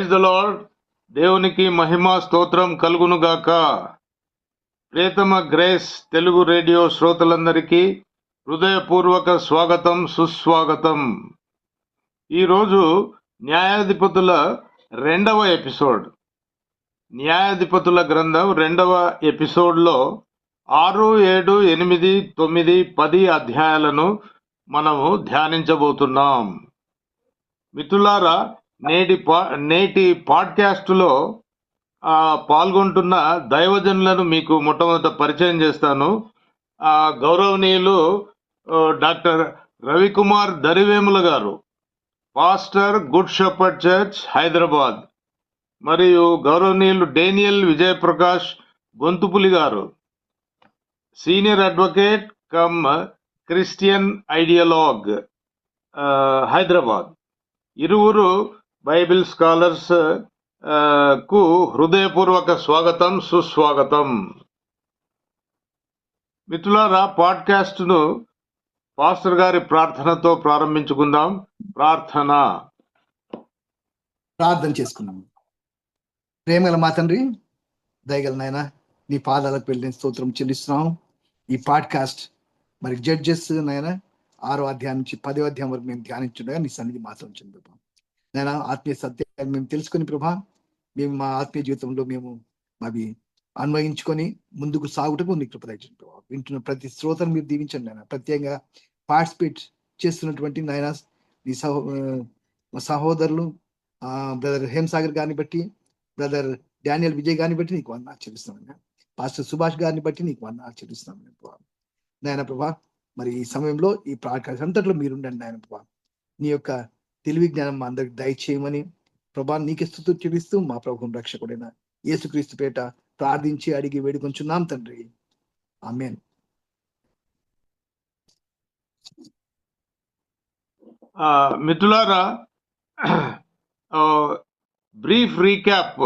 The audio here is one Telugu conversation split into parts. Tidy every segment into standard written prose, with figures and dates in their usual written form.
Praise the lord. దేవునికి మహిమా స్తోత్రం కలుగునుగాక. ప్రియతమ గ్రేస్ తెలుగు రేడియో శ్రోతలందరికీ హృదయపూర్వక స్వాగతం, సుస్వాగతం. ఈరోజు న్యాయాధిపతుల 2వ ఎపిసోడ్. న్యాయాధిపతుల గ్రంథం 2వ ఎపిసోడ్లో 6, 7, 8, 9, 10 అధ్యాయాలను మనము ధ్యానించబోతున్నాం. మిత్రులారా, నేటి పాడ్కాస్టులో పాల్గొంటున్న దైవజనులను మీకు మొట్టమొదట పరిచయం చేస్తాను. గౌరవనీయులు డాక్టర్ రవికుమార్ దరివేముల గారు, pastor, good shepherd church, Hyderabad. మరియు గౌరవనీయులు డేనియల్ విజయప్రకాష్ గొంతుపులి గారు, senior advocate cum Christian ideologue, Hyderabad. ఇరువురు బైబిల్ స్కాలర్స్ కు హృదయపూర్వక స్వాగతం, సుస్వాగతం. మిత్రులారా, పాడ్కాస్ట్ను పాస్టర్ గారి ప్రార్థనతో ప్రారంభించుకుందాం. ప్రార్థన చేసుకున్నాం. ప్రేమగల మా తండ్రి, దయగల నాయన, నీ పాదాలకు వెళ్ళిన స్తోత్రం చెల్లిస్తున్నాం. ఈ పాడ్కాస్ట్ మరి జడ్జెస్ నాయన 6వ అధ్యాయం నుంచి 10వ అధ్యాయం వరకు మేము ధ్యానించుండగా నీ సన్నిధి మాత్రం చెంది ప్రభా. నేను ఆత్మీయ సత్యాన్ని మేము తెలుసుకొని ప్రభా, మేము మా ఆత్మీయ జీవితంలో మేము అవి అన్వయించుకొని ముందుకు సాగుటకు నీ కృప దయచేయండి ప్రభా. వింటున్న ప్రతి శ్రోతను మీరు దీవించండి నాయన. ప్రత్యేకంగా పార్టిసిపేట్ చేస్తున్నటువంటి నాయన నీ సహోదరులు బ్రదర్ హేమసాగర్ గారిని బట్టి, బ్రదర్ డానియల్ విజయ్ గారిని బట్టి నీకు వందనాలు చెల్లిస్తున్నాను. పాస్టర్ సుభాష్ గారిని బట్టి నీకు వందనాలు చెల్లిస్తున్నాను ప్రభా. నాయన ప్రభా, మరి ఈ సమయంలో ఈ ప్రాడ్కాస్ట్ అంతట్లో మీరుండండి నాయన ప్రభా. నీ యొక్క తెలివి జ్ఞానం మా అందరికి దయచేయమని ప్రభా నీకే స్తుతులు చెల్లిస్తూ మా ప్రభువును రక్షకుడైన యేసుక్రీస్తు పేట ప్రార్థించి అడిగి వేడుకొంచున్నాం తండ్రి, ఆమేన్. మిత్రులారా, బ్రీఫ్ రీక్యాప్,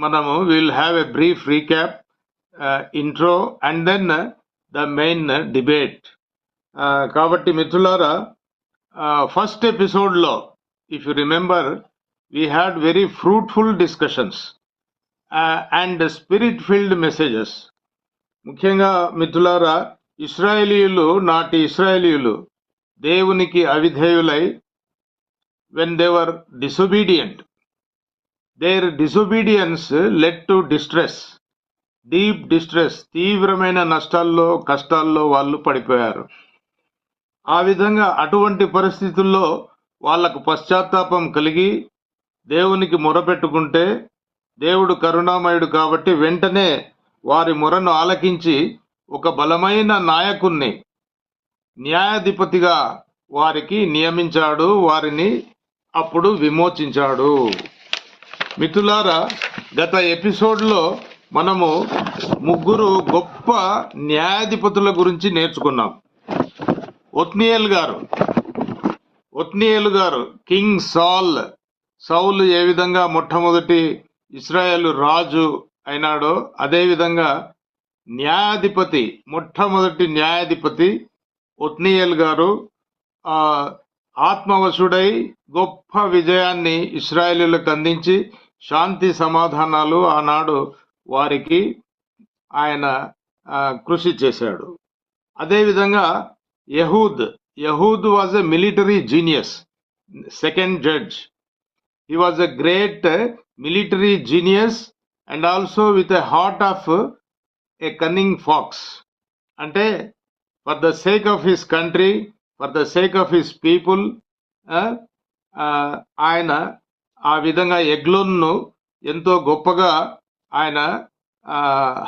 మనము will have a brief recap, intro and then the main debate. కాబట్టి మిత్రులారా, ఫస్ట్ ఎపిసోడ్లో if you remember, we had very fruitful discussions and spirit filled messages. ముఖ్యంగా మిత్రులారా, నాటి ఇశ్రాయేలీయులు దేవునికి అవిధేయులై, when they were disobedient, their disobedience led to distress, deep distress, తీవ్రమైన నష్టాల్లో, కష్టాల్లో వాళ్ళు పడిపోయారు. ఆ విధంగా అటువంటి పరిస్థితుల్లో వాళ్లకు పశ్చాత్తాపం కలిగి దేవునికి మొరపెట్టుకుంటే, దేవుడు కరుణామయుడు కాబట్టి వెంటనే వారి మొరను ఆలకించి ఒక బలమైన నాయకుణ్ణి న్యాయాధిపతిగా వారికి నియమించాడు, వారిని అప్పుడు విమోచించాడు. మిత్రులారా, గత ఎపిసోడ్లో మనము 3 గొప్ప న్యాయాధిపతుల గురించి నేర్చుకున్నాం. ఒత్నియేలు గారు, కింగ్ సౌలు ఏ విధంగా మొట్టమొదటి ఇశ్రాయేలు రాజు అయినాడో, అదేవిధంగా మొట్టమొదటి న్యాయాధిపతి ఒత్నియేలు గారు ఆత్మవశుడై గొప్ప విజయాన్ని ఇశ్రాయేలీయులకు అందించి శాంతి సమాధానాలు ఆనాడు వారికి ఆయన కృషి చేశాడు. అదేవిధంగా Ehud was a military genius, second judge. He was a great military genius and also with a heart of a cunning fox. అంటే for the sake of his country, for the sake of his people, ఆయన ఆ విధంగా ఎగ్లోన్ను ఎంతో గొప్పగా ఆయన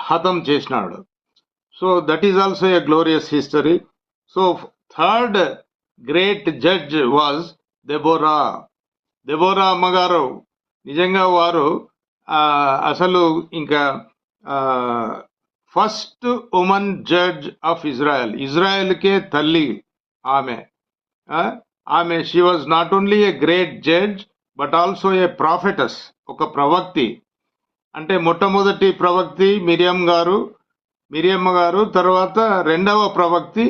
హతం చేసినాడు. So that is also a glorious history. So third great judge was Deborah అమ్మగారు. నిజంగా వారు అసలు ఇంకా ఫస్ట్ ఉమెన్ జడ్జ్ ఆఫ్ ఇజ్రాయెల్కే తల్లి ఆమె. She was not only a great judge but also a prophetess, ఒక ప్రవక్తి. అంటే మొట్టమొదటి ప్రవక్తి మిరియమ్మ గారు, తర్వాత 2వ ప్రవక్తి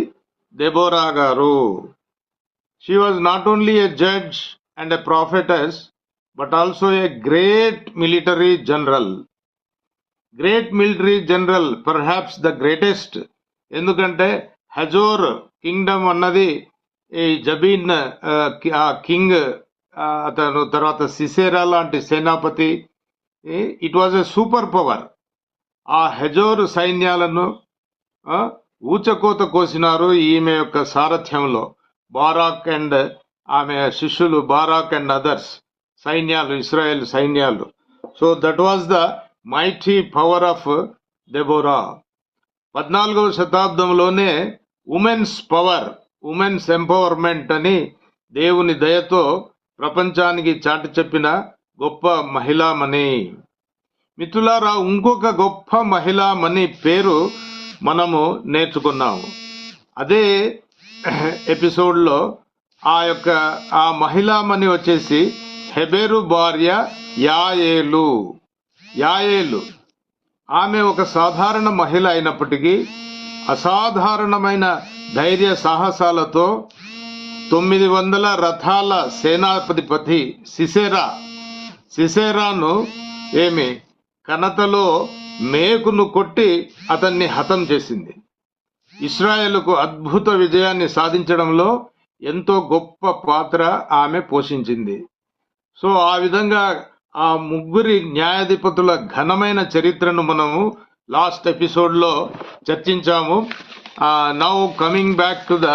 దెబోరా గారు. She was not only a judge and a prophetess, but also a great military general. Great military general, perhaps the greatest. ఎందుకంటే హజోర్ కింగ్డమ్ అన్నది ఈ జబీన్ కింగ్, అతను తర్వాత సిసేరా లాంటి సేనాపతి. It was a super power. ఆ హెజోర్ సైన్యాలను ఊచకోత కోసినారు ఈమె యొక్క సారథ్యంలో. బారాక్ అండ్ ఆమె శిష్యులు, బారాక్ అండ్ అదర్స్ సైన్యాలు, ఇస్రాయేల్ సైన్యాలు. So that was the mighty power of Deborah. 14వ శతాబ్దంలోనే ఉమెన్స్ పవర్, ఉమెన్స్ ఎంపవర్మెంట్ అని దేవుని దయతో ప్రపంచానికి చాటి చెప్పిన గొప్ప మహిళామణి. మిత్రులారా, ఇంకొక గొప్ప మహిళామణి పేరు మనము నేర్చుకున్నాము. అదే ఎపిసోడ్లో ఆ మహిళామణి వచ్చేసి హెబెరు భార్య యాయేలు. ఆమె ఒక సాధారణ మహిళ అయినప్పటికీ అసాధారణమైన ధైర్య సాహసాలతో 900 రథాల సేనాధిపతి సిసేరాను కనతలో మేకును కొట్టి అతన్ని హతం చేసింది. ఇస్రాయేలుకు అద్భుత విజయాన్ని సాధించడంలో ఎంతో గొప్ప పాత్ర ఆమె పోషించింది. సో ఆ విధంగా ఆ ముగ్గురి న్యాయాధిపతుల ఘనమైన చరిత్రను మనము లాస్ట్ ఎపిసోడ్లో చర్చించాము. Now coming back to the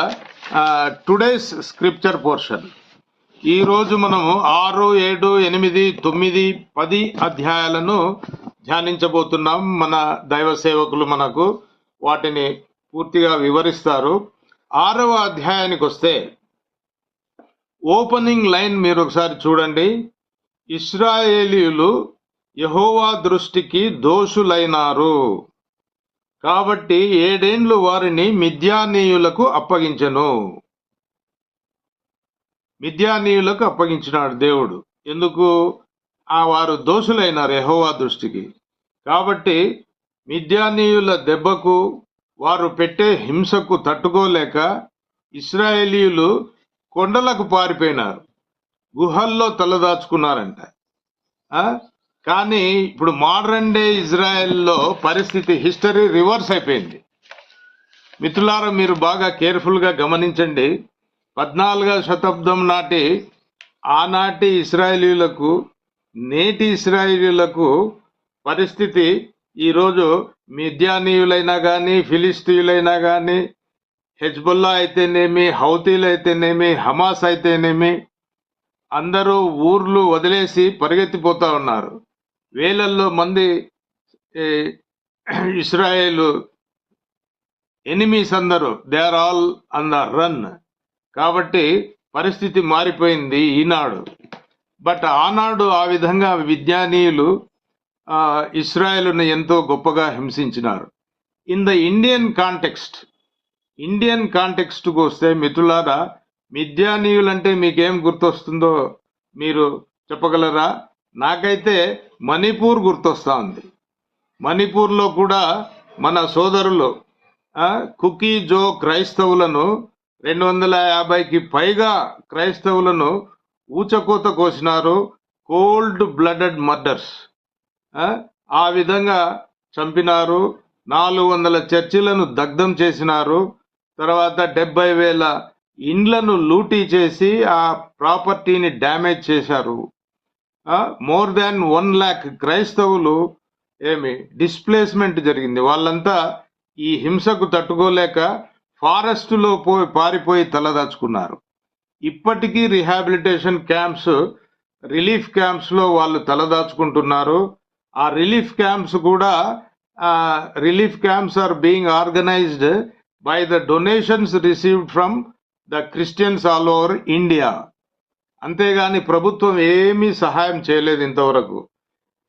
today's scripture portion. ఈరోజు మనము 6, 7, 8, 9, 10 అధ్యాయాలను ధ్యానించబోతున్నాం. మన దైవ సేవకులు మనకు వాటిని పూర్తిగా వివరిస్తారు. 6వ అధ్యాయానికి వస్తే ఓపెనింగ్ లైన్ మీరు ఒకసారి చూడండి. ఇశ్రాయేలీయులు యెహోవా దృష్టికి దోషులైనారు కాబట్టి 7 ఏండ్లు వారిని మిద్యానీయులకు అప్పగించినాడు దేవుడు. ఎందుకు? వారు దోషులైనారు యెహోవా దృష్టికి. కాబట్టి మిద్యానీయుల దెబ్బకు, వారు పెట్టే హింసకు తట్టుకోలేక ఇశ్రాయేలీయులు కొండలకు పారిపోయినారు, గుహల్లో తలదాచుకున్నారంట. కానీ ఇప్పుడు మోడర్న్ డే ఇజ్రాయెల్లో పరిస్థితి, హిస్టరీ రివర్స్ అయిపోయింది. మిత్రులారా, మీరు బాగా కేర్ఫుల్గా గమనించండి. 14వ శతాబ్దం ఆనాటి ఇశ్రాయేలీయులకు, నేటి ఇశ్రాయేలీయులకు పరిస్థితి ఈరోజు మిద్యానీయులైనా కానీ, ఫిలిస్తీయులైనా కానీ, హెజ్బుల్లా అయితేనేమి, హౌతీలు అయితేనేమి, హమాస్ అయితేనేమి, అందరూ ఊర్లు వదిలేసి పరిగెత్తిపోతా ఉన్నారు. వేలల్లో మంది ఇస్రాయేలు ఎనిమీస్ అందరూ, they are all on the run. కాబట్టి పరిస్థితి మారిపోయింది ఈనాడు. బట్ ఆనాడు ఆ విధంగా విద్యానీయులు ఇస్రాయేలును ఎంతో గొప్పగా హింసించినారు. ఇన్ ద ఇండియన్ కాంటెక్స్ట్కు వస్తే మిత్రులారా, మిద్యానీయులంటే మీకేం గుర్తొస్తుందో మీరు చెప్పగలరా? నాకైతే మణిపూర్ గుర్తొస్తా ఉంది. మణిపూర్లో కూడా మన సోదరులు కుకీజో క్రైస్తవులను 250కి పైగా క్రైస్తవులను ఊచకోత కోసినారు. కోల్డ్ బ్లడెడ్ మర్డర్స్ ఆ విధంగా చంపినారు. 400 చర్చిలను దగ్ధం చేసినారు. తర్వాత 70,000 ఇండ్లను లూటీ చేసి ఆ ప్రాపర్టీని డ్యామేజ్ చేశారు. మోర్ దాన్ 1 lakh క్రైస్తవులు డిస్ప్లేస్మెంట్ జరిగింది. వాళ్ళంతా ఈ హింసకు తట్టుకోలేక ఫారెస్టులో పారిపోయి తలదాచుకున్నారు. ఇప్పటికీ రిహాబిలిటేషన్ క్యాంప్స్, రిలీఫ్ క్యాంప్స్లో వాళ్ళు తలదాచుకుంటున్నారు. ఆ relief camps are being organised by the donations received from the Christians all over India. అంతేగాని ప్రభుత్వం ఏమీ సహాయం చేయలేదు ఇంతవరకు.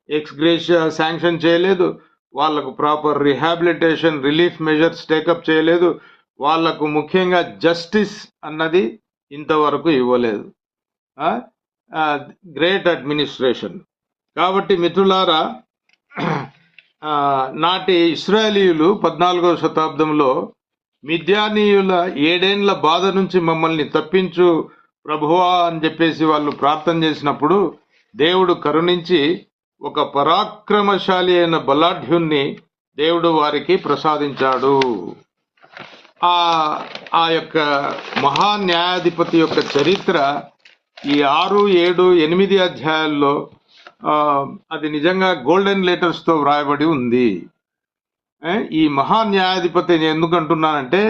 ఎక్స్గ్రేషియా శాంక్షన్ చేయలేదు, వాళ్లకు proper rehabilitation relief measures take up చేయలేదు, వాళ్లకు ముఖ్యంగా జస్టిస్ అన్నది ఇంతవరకు ఇవ్వలేదు. Great administration. కాబట్టి మిత్రులారా, నాటి ఇశ్రాయేలీయులు 14వ శతాబ్దంలో మిద్యానీయుల 7 ఏండ్ల బాధ నుంచి మమ్మల్ని తప్పించు ప్రభువా అని చెప్పేసి వాళ్ళు ప్రార్థన చేసినప్పుడు దేవుడు కరుణించి ఒక పరాక్రమశాలి అయిన బలాఢ్యుణ్ణి దేవుడు వారికి ప్రసాదించాడు. ఆ యొక్క మహాన్యాయాధిపతి యొక్క చరిత్ర ఈ 6, 7, 8 అధ్యాయాల్లో అది నిజంగా గోల్డెన్ లెటర్స్ తో వ్రాయబడి ఉంది. ఈ మహాన్యాయాధిపతి ఎందుకు అంటున్నానంటే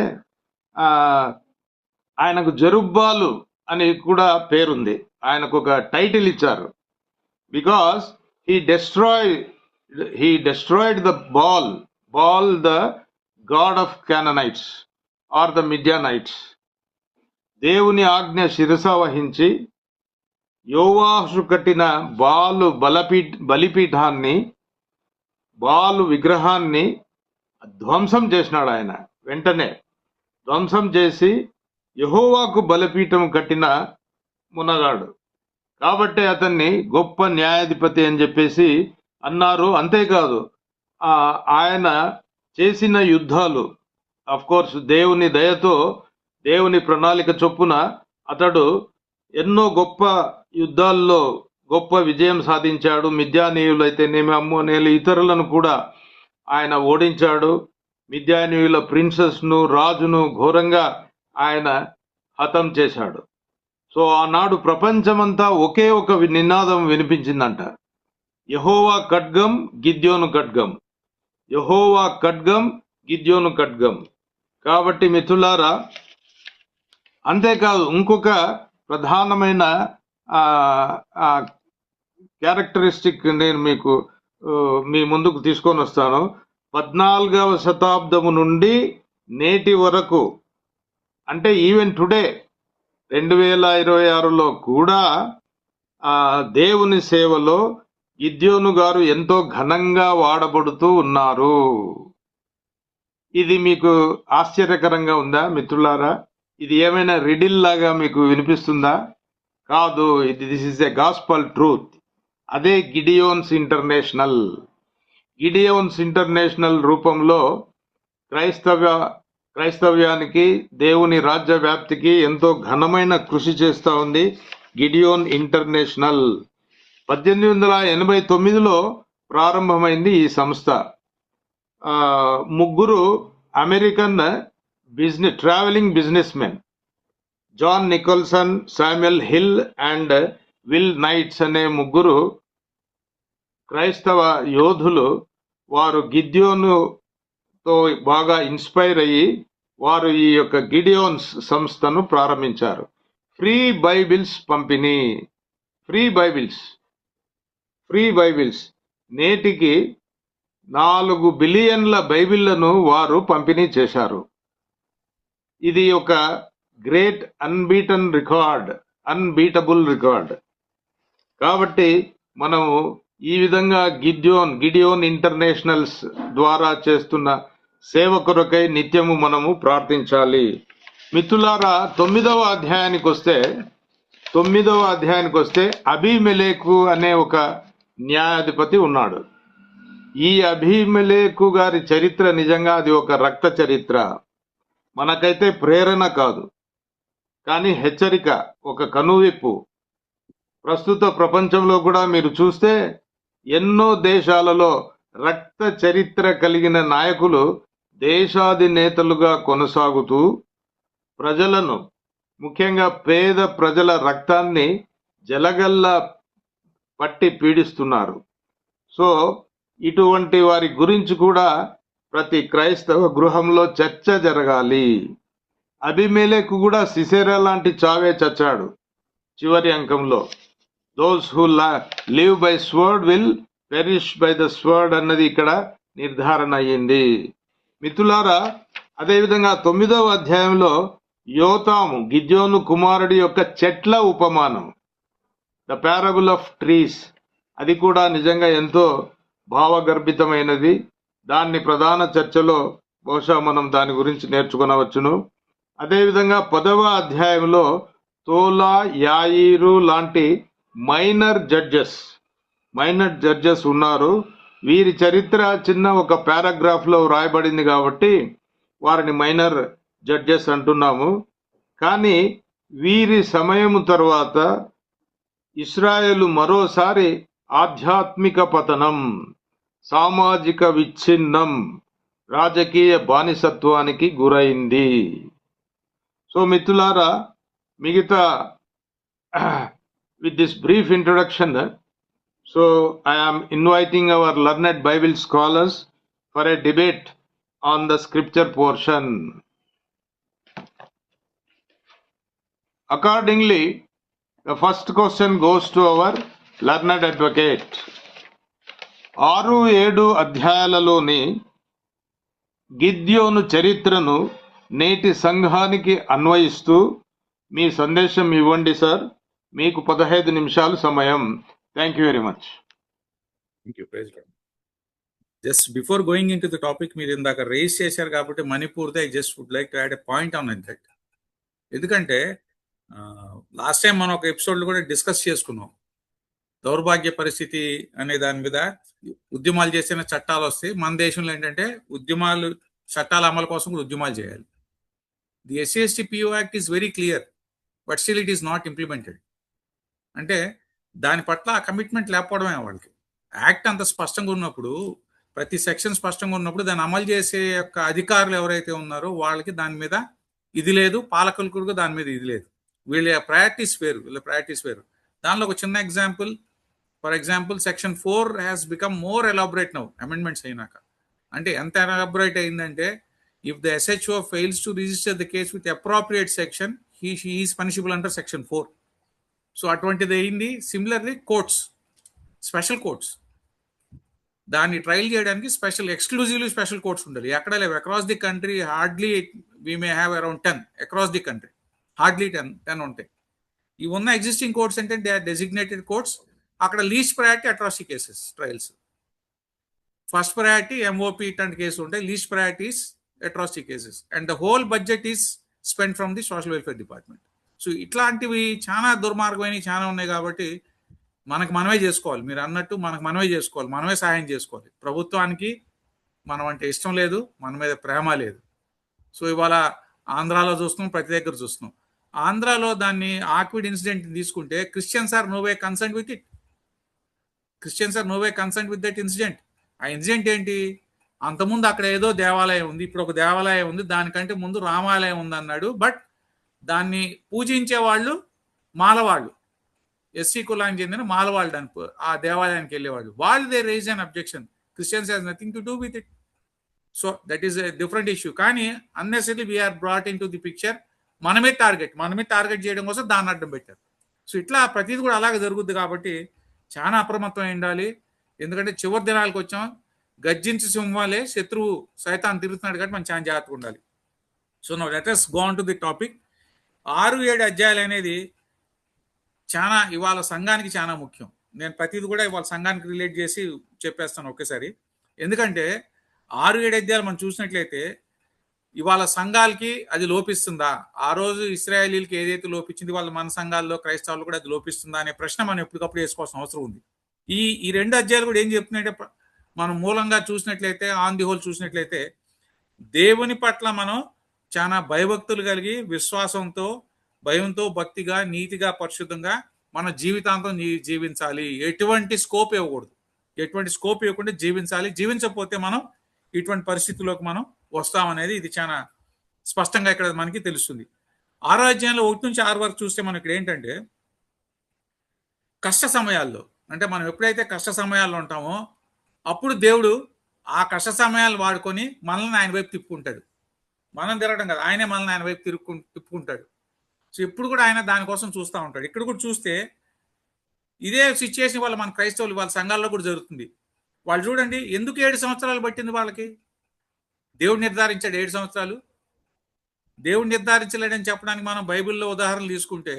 ఆయనకు జరుబ్బాలు అని కూడా పేరుంది. ఆయనకు ఒక టైటిల్ ఇచ్చారు. Because he destroyed the Baal the god of Canaanites or the Midianites. దేవుని ఆజ్ఞ శిరస వహించి యోవాషు కట్టిన బలిపీఠాన్ని, బాలు విగ్రహాన్ని ధ్వంసం చేసినాడు. ఆయన వెంటనే ధ్వంసం చేసి యెహోవాకు బలిపీఠం కట్టిన మునగాడు. కాబట్టి అతన్ని గొప్ప న్యాయాధిపతి అని చెప్పేసి అన్నారు. అంతేకాదు ఆయన చేసిన యుద్ధాలు, అఫ్ కోర్స్ దేవుని దయతో, దేవుని ప్రణాళిక చొప్పున అతడు ఎన్నో గొప్ప యుద్ధాల్లో గొప్ప విజయం సాధించాడు. మిద్యానీయులైతేనేమి, అమ్మోనేలు, ఇతరులను కూడా ఆయన ఓడించాడు. మిద్యానీయుల ప్రిన్సెస్ను, రాజును ఘోరంగా ఆయన హతం చేశాడు. సో ఆనాడు ప్రపంచమంతా ఒకే ఒక నినాదం వినిపించిందంట, యెహోవా ఖడ్గం, గిద్యోను ఖడ్గం, యెహోవా ఖడ్గం, గిద్యోను ఖడ్గం. కాబట్టి మిత్రులారా, అంతేకాదు ఇంకొక ప్రధానమైన క్యారెక్టరిస్టిక్ నేను మీకు మీ ముందుకు తీసుకొని వస్తాను. 14వ శతాబ్దము నుండి నేటి వరకు, అంటే ఈవెన్ టుడే 2026లో కూడా దేవుని సేవలో గిద్యోను గారు ఎంతో ఘనంగా వాడబడుతూ ఉన్నారు. ఇది మీకు ఆశ్చర్యకరంగా ఉందా మిత్రులారా? ఇది ఏమైనా రిడిల్ లాగా మీకు వినిపిస్తుందా? కాదు, this is a gospel truth. అదే గిడియోన్స్ ఇంటర్నేషనల్. గిడియోన్స్ ఇంటర్నేషనల్ రూపంలో క్రైస్తవ్యానికి, దేవుని రాజ్య వ్యాప్తికి ఎంతో ఘనమైన కృషి చేస్తూ ఉంది గిడియోన్ ఇంటర్నేషనల్. 1889లో ప్రారంభమైంది ఈ సంస్థ. 3 American travelling businessmen, John Nicholson, Samuel Hill and Will Knights అనే 3 క్రైస్తవ యోధులు, వారు గిద్యోనుతో బాగా ఇన్స్పైర్ అయ్యి వారు ఈ యొక్క గిడియోన్స్ సంస్థను ప్రారంభించారు. ఫ్రీ బైబిల్స్ పంపిణీ, ఫ్రీ బైబిల్స్ నేటికి 4 బిలియన్ల బైబిళ్లను వారు పంపిణీ చేశారు. ఇది ఒక గ్రేట్ అన్బీటబుల్ రికార్డ్. కాబట్టి మనము ఈ విధంగా గిడియోన్ ఇంటర్నేషనల్స్ ద్వారా చేస్తున్న సేవ కొరకై నిత్యము మనము ప్రార్థించాలి. మిత్రులారా, 9వ అధ్యాయానికి వస్తే అబీమెలెకు అనే ఒక న్యాయాధిపతి ఉన్నాడు. ఈ అబీమెలెకు గారి చరిత్ర నిజంగా అది ఒక రక్త చరిత్ర. మనకైతే ప్రేరణ కాదు, కానీ హెచ్చరిక, ఒక కనువిప్పు. ప్రస్తుత ప్రపంచంలో కూడా మీరు చూస్తే ఎన్నో దేశాలలో రక్త చరిత్ర కలిగిన నాయకులు దేశాధినేతలుగా కొనసాగుతూ ప్రజలను, ముఖ్యంగా పేద ప్రజల రక్తాన్ని జలగల్లా పట్టి పీడిస్తున్నారు. సో ఇటువంటి వారి గురించి కూడా ప్రతి క్రైస్తవ గృహంలో చర్చ జరగాలి. అబీమెలెకు కూడా సిసెరా లాంటి చావే చచ్చాడు చివరి అంకంలో. Those who live by sword will perish by the sword అన్నది ఇక్కడ నిర్ధారణ అయ్యింది. మిత్రులారా, అదేవిధంగా 9వ అధ్యాయంలో యోతాము, గిద్యోను కుమారుడి యొక్క చెట్ల ఉపమానం, ద పారబుల్ ఆఫ్ ట్రీస్, అది కూడా నిజంగా ఎంతో భావగర్భితమైనది. దాన్ని ప్రధాన చర్చలో బహుశా మనం దాని గురించి నేర్చుకునవచ్చును. అదేవిధంగా 10వ అధ్యాయంలో తోలా, యాయిరు లాంటి మైనర్ జడ్జెస్ ఉన్నారు. వీరి చరిత్ర చిన్న ఒక పారాగ్రాఫ్ లో రాయబడింది కాబట్టి వారిని మైనర్ జడ్జెస్ అంటున్నాము. కానీ వీరి సమయము తర్వాత ఇస్రాయేలు మరోసారి ఆధ్యాత్మిక పతనం, సామాజిక విచ్ఛిన్నం, రాజకీయ బానిసత్వానికి గురైంది. సో మిత్రులారా, మిగతా with this brief introduction, so I am inviting our learned Bible scholars for a debate on the scripture portion. Accordingly, the first question goes to our learned advocate. 6-7 అధ్యాయాలలోని గిద్యోను చరిత్రను నేటి సంఘానికి అన్వయిస్తూ మీ సందేశం ఇవ్వండి సార్. మీకు 15 నిమిషాలు సమయం. Thank you very much. Thank you. Praise God. Just before going into the topic, మీరు ఇందాక రేస్ చేశారు కాబట్టి మణిపూర్ది I just would like to add a point on that. ఎందుకంటే లాస్ట్ టైం మనం ఒక ఎపిసోడ్లో కూడా డిస్కస్ చేసుకున్నాం. దౌర్భాగ్య పరిస్థితి అనే దాని మీద ఉద్యమాలు చేసిన చట్టాలు వస్తాయి. మన దేశంలో ఏంటంటే చట్టాల అమలు కోసం కూడా ఉద్యమాలు చేయాలి. The SC/ST PO act is very clear, but still it is not implemented. అంటే దాని పట్ల ఆ కమిట్మెంట్ లేకపోవడమే వాళ్ళకి. యాక్ట్ అంత స్పష్టంగా ఉన్నప్పుడు, ప్రతి సెక్షన్ స్పష్టంగా ఉన్నప్పుడు దాన్ని అమలు చేసే యొక్క అధికారులు ఎవరైతే ఉన్నారో వాళ్ళకి దాని మీద ఇది లేదు, పాలకులకు కూడా దాని మీద ఇది లేదు. వీళ్ళ ప్రయారిటీస్ వేరు. దానిలో ఒక చిన్న example, for example section 4 has become more elaborate now, amendments అయినాక. అంటే ఎంత ఎలాబొరేట్ అయిందంటే, if the SHO fails to register the case with appropriate section, he is punishable under section 4. So అటువంటిది అయింది. సిమిలర్లీ కోర్ట్స్, స్పెషల్ కోర్ట్స్, దాన్ని ట్రయల్ చేయడానికి ఎక్స్క్లూజివ్లీ స్పెషల్ కోర్ట్స్ ఉండాలి. ఎక్కడ లేవు. Across the country hardly we may have around 10 across the country, hardly 10 ఉంటాయి. ఈ ఉన్న ఎగ్జిస్టింగ్ కోర్ట్స్ అంటే దే ఆర్ డెసిగ్నేటెడ్ కోర్ట్స్. అక్కడ least priority atrocity cases trials, first priority MOP ఇట్లాంటి కేసులు ఉంటాయి, least priorities atrocity cases, and the whole budget is spend from the social welfare department. So ఇట్లాంటివి చాలా దుర్మార్గమైనవి చాలా ఉన్నాయి. కాబట్టి మనమే చేసుకోవాలి. మీరు అన్నట్టు మనమే చేసుకోవాలి, మనమే సహాయం చేసుకోవాలి. ప్రభుత్వానికి మనం అంటే ఇష్టం లేదు, మన మీద ప్రేమ లేదు. సో ఇవాళ ఆంధ్రాలో చూస్తున్నాం, ప్రతి దగ్గర చూస్తున్నాం. ఆంధ్రాలో దాన్ని ఆక్విడ్ ఇన్సిడెంట్ తీసుకుంటే, Christians are no way concern with it. Christians are no way concern with that incident. ఆ ఇన్సిడెంట్ ఏంటి? అంతకుముందు అక్కడ ఏదో దేవాలయం ఉంది, ఇప్పుడు ఒక దేవాలయం ఉంది, దానికంటే ముందు రామాలయం ఉంది అన్నాడు. బట్ దాన్ని పూజించే వాళ్ళు మాలవాళ్ళు, SC కులానికి చెందిన మాలవాళ్ళు, ఆ దేవాలయానికి వెళ్ళేవాళ్ళు. వాళ్ళు they raise an objection. Christians has nothing to do with it. So that is a different issue. కానీ unnecessary we are brought in to the picture. మనమే టార్గెట్ చేయడం కోసం దాన్ని అడ్డం పెట్టారు. సో ఇట్లా ప్రతిదీ కూడా అలాగే జరుగుద్ది. కాబట్టి చాలా అప్రమత్తం ఉండాలి. ఎందుకంటే చివరి దినాలకు వచ్చాం. గర్జించి సింహాలే, శత్రువు సైతాన్ తిరుగుతున్నాడు కాబట్టి మనం చాలా జాగ్రత్తగా ఉండాలి. So now let us go on to the topic. 6-7 అధ్యాయాలు అనేది చాలా ఇవాళ సంఘానికి చాలా ముఖ్యం. నేను ప్రతిది కూడా ఇవాళ సంఘానికి రిలేట్ చేసి చెప్పేస్తాను ఒకేసారి. ఎందుకంటే 6-7 అధ్యాయాలు మనం చూసినట్లయితే ఇవాళ సంఘాలకి అది లోపిస్తుందా? ఆ రోజు ఇశ్రాయేలీలకి ఏదైతే లోపించింది, వాళ్ళ మన సంఘాల్లో క్రైస్తవులు కూడా అది లోపిస్తుందా అనే ప్రశ్న మనం ఎప్పటికప్పుడు వేసుకోవాల్సిన అవసరం ఉంది. ఈ 2 అధ్యాయాలు కూడా ఏం చెప్తున్నాయంటే, మనం మూలంగా చూసినట్లయితే, ఆన్ ది హోల్ చూసినట్లయితే, దేవుని పట్ల మనం చాలా భయభక్తులు కలిగి, విశ్వాసంతో, భయంతో, భక్తిగా, నీతిగా, పరిశుద్ధంగా మన జీవితాంతం జీవించాలి. ఎటువంటి స్కోప్ ఇవ్వకుండా జీవించాలి. జీవించకపోతే మనం ఇటువంటి పరిస్థితుల్లోకి మనం వస్తామనేది ఇది చాలా స్పష్టంగా ఇక్కడ మనకి తెలుస్తుంది. 6వ అధ్యాయంలో 1-6 వరకు చూస్తే మనం ఇక్కడ ఏంటంటే, కష్ట సమయాల్లో, అంటే మనం ఎప్పుడైతే కష్ట సమయాల్లో ఉంటామో అప్పుడు దేవుడు ఆ కష్ట సమయాలు వాడుకొని మనల్ని ఆయన వైపు తిప్పుకుంటాడు. మనం తిరగడం కదా, ఆయనే మనల్ని ఆయన వైపు తిప్పుకుంటాడు. సో ఇప్పుడు కూడా ఆయన దానికోసం చూస్తూ ఉంటాడు. ఇక్కడ కూడా చూస్తే ఇదే సిచ్యుయేషన్ వల్ల మన క్రైస్తవులు వాళ్ళ సంఘాల్లో కూడా జరుగుతుంది. వాళ్ళు చూడండి, ఎందుకు 7 సంవత్సరాలు పట్టింది వాళ్ళకి? దేవుడు నిర్ధారించాడు 7 సంవత్సరాలు. దేవుడు నిర్ధారించలేడని చెప్పడానికి మనం బైబిల్లో ఉదాహరణలు తీసుకుంటే,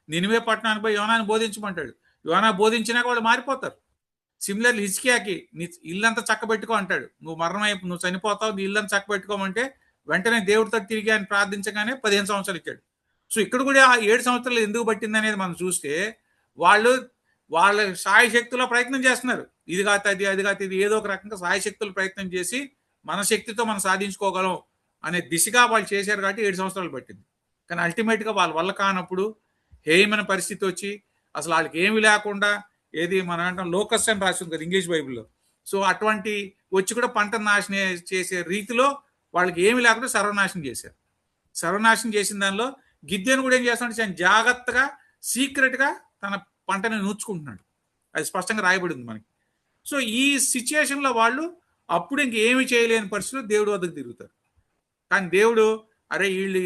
నినివే పట్టణానికి పోయి యోనాని బోధించమంటాడు. యోనా బోధించినాక వాళ్ళు మారిపోతారు. సిమిలర్లీ హిజ్కియాకి నీ ఇల్లంతా చక్కబెట్టుకో అంటాడు. నువ్వు చనిపోతావు, నీ ఇల్లంతా చక్కబెట్టుకోమంటే వెంటనే దేవుడితో తిరిగి ఆయన ప్రార్థించగానే 15 సంవత్సరాలు ఇచ్చాడు. సో ఇక్కడ కూడా ఆ 7 సంవత్సరాలు ఎందుకు పట్టింది అనేది మనం చూస్తే, వాళ్ళు వాళ్ళ సాయశక్తిలో ప్రయత్నం చేస్తున్నారు. ఇది కాదు ఇది ఏదో ఒక రకంగా సాయశక్తులు ప్రయత్నం చేసి మన శక్తితో మనం సాధించుకోగలం అనే దిశగా వాళ్ళు చేశారు కాబట్టి 7 సంవత్సరాలు పట్టింది. కానీ అల్టిమేట్గా వాళ్ళ వల్ల కానప్పుడు హేయమైన పరిస్థితి వచ్చి అసలు వాళ్ళకి ఏమి లేకుండా ఏది మనం అంటాం లోకస్ అని రాసింది కదా ఇంగ్లీష్ బైబిల్లో. సో అటువంటి వచ్చి కూడా పంటను నాశనం చేసే రీతిలో వాళ్ళకి ఏమి లేకుండా సర్వనాశనం చేశారు. సర్వనాశనం చేసిన దానిలో గిద్యోను కూడా ఏం చేస్తున్నాడు, చాలా జాగ్రత్తగా సీక్రెట్గా తన పంటని నూర్చుకుంటున్నాడు. అది స్పష్టంగా రాయబడి ఉంది మనకి. సో ఈ సిచ్యుయేషన్లో వాళ్ళు అప్పుడు ఇంకేమి చేయలేని పరిస్థితిలో దేవుడి వద్దకు తిరుగుతారు. కానీ దేవుడు అరే వీళ్ళు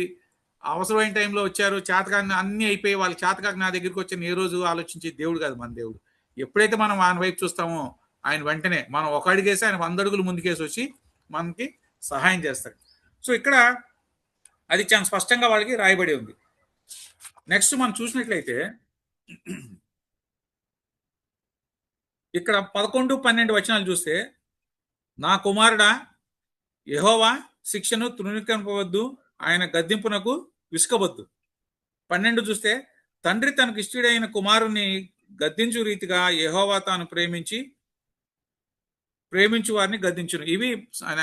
అవసరమైన టైంలో వచ్చారు, చేతకాన్ని అన్నీ అయిపోయి వాళ్ళ చేతకాక నా దగ్గరికి వచ్చిన ఏ రోజు ఆలోచించే దేవుడు కాదు మన దేవుడు. ఎప్పుడైతే మనం ఆయన వైపు చూస్తామో ఆయన వెంటనే మనం ఒక అడుగేసి ఆయన 100 అడుగులు ముందుకేసి వచ్చి మనకి సహాయం చేస్తాడు. సో ఇక్కడ అది చాలా స్పష్టంగా వాళ్ళకి రాయబడి ఉంది. నెక్స్ట్ మనం చూసినట్లయితే ఇక్కడ 11, 12 వచనాలు చూస్తే, నా కుమారుడా యెహోవా శిక్షను తృణీకరింపవద్దు, ఆయన గద్దింపునకు విసుకవద్దు. 12 చూస్తే, తండ్రి తనకు ఇష్టడైన కుమారుని గద్దించు రీతిగా యెహోవా తాను ప్రేమించు వారిని గద్దించును. ఇవి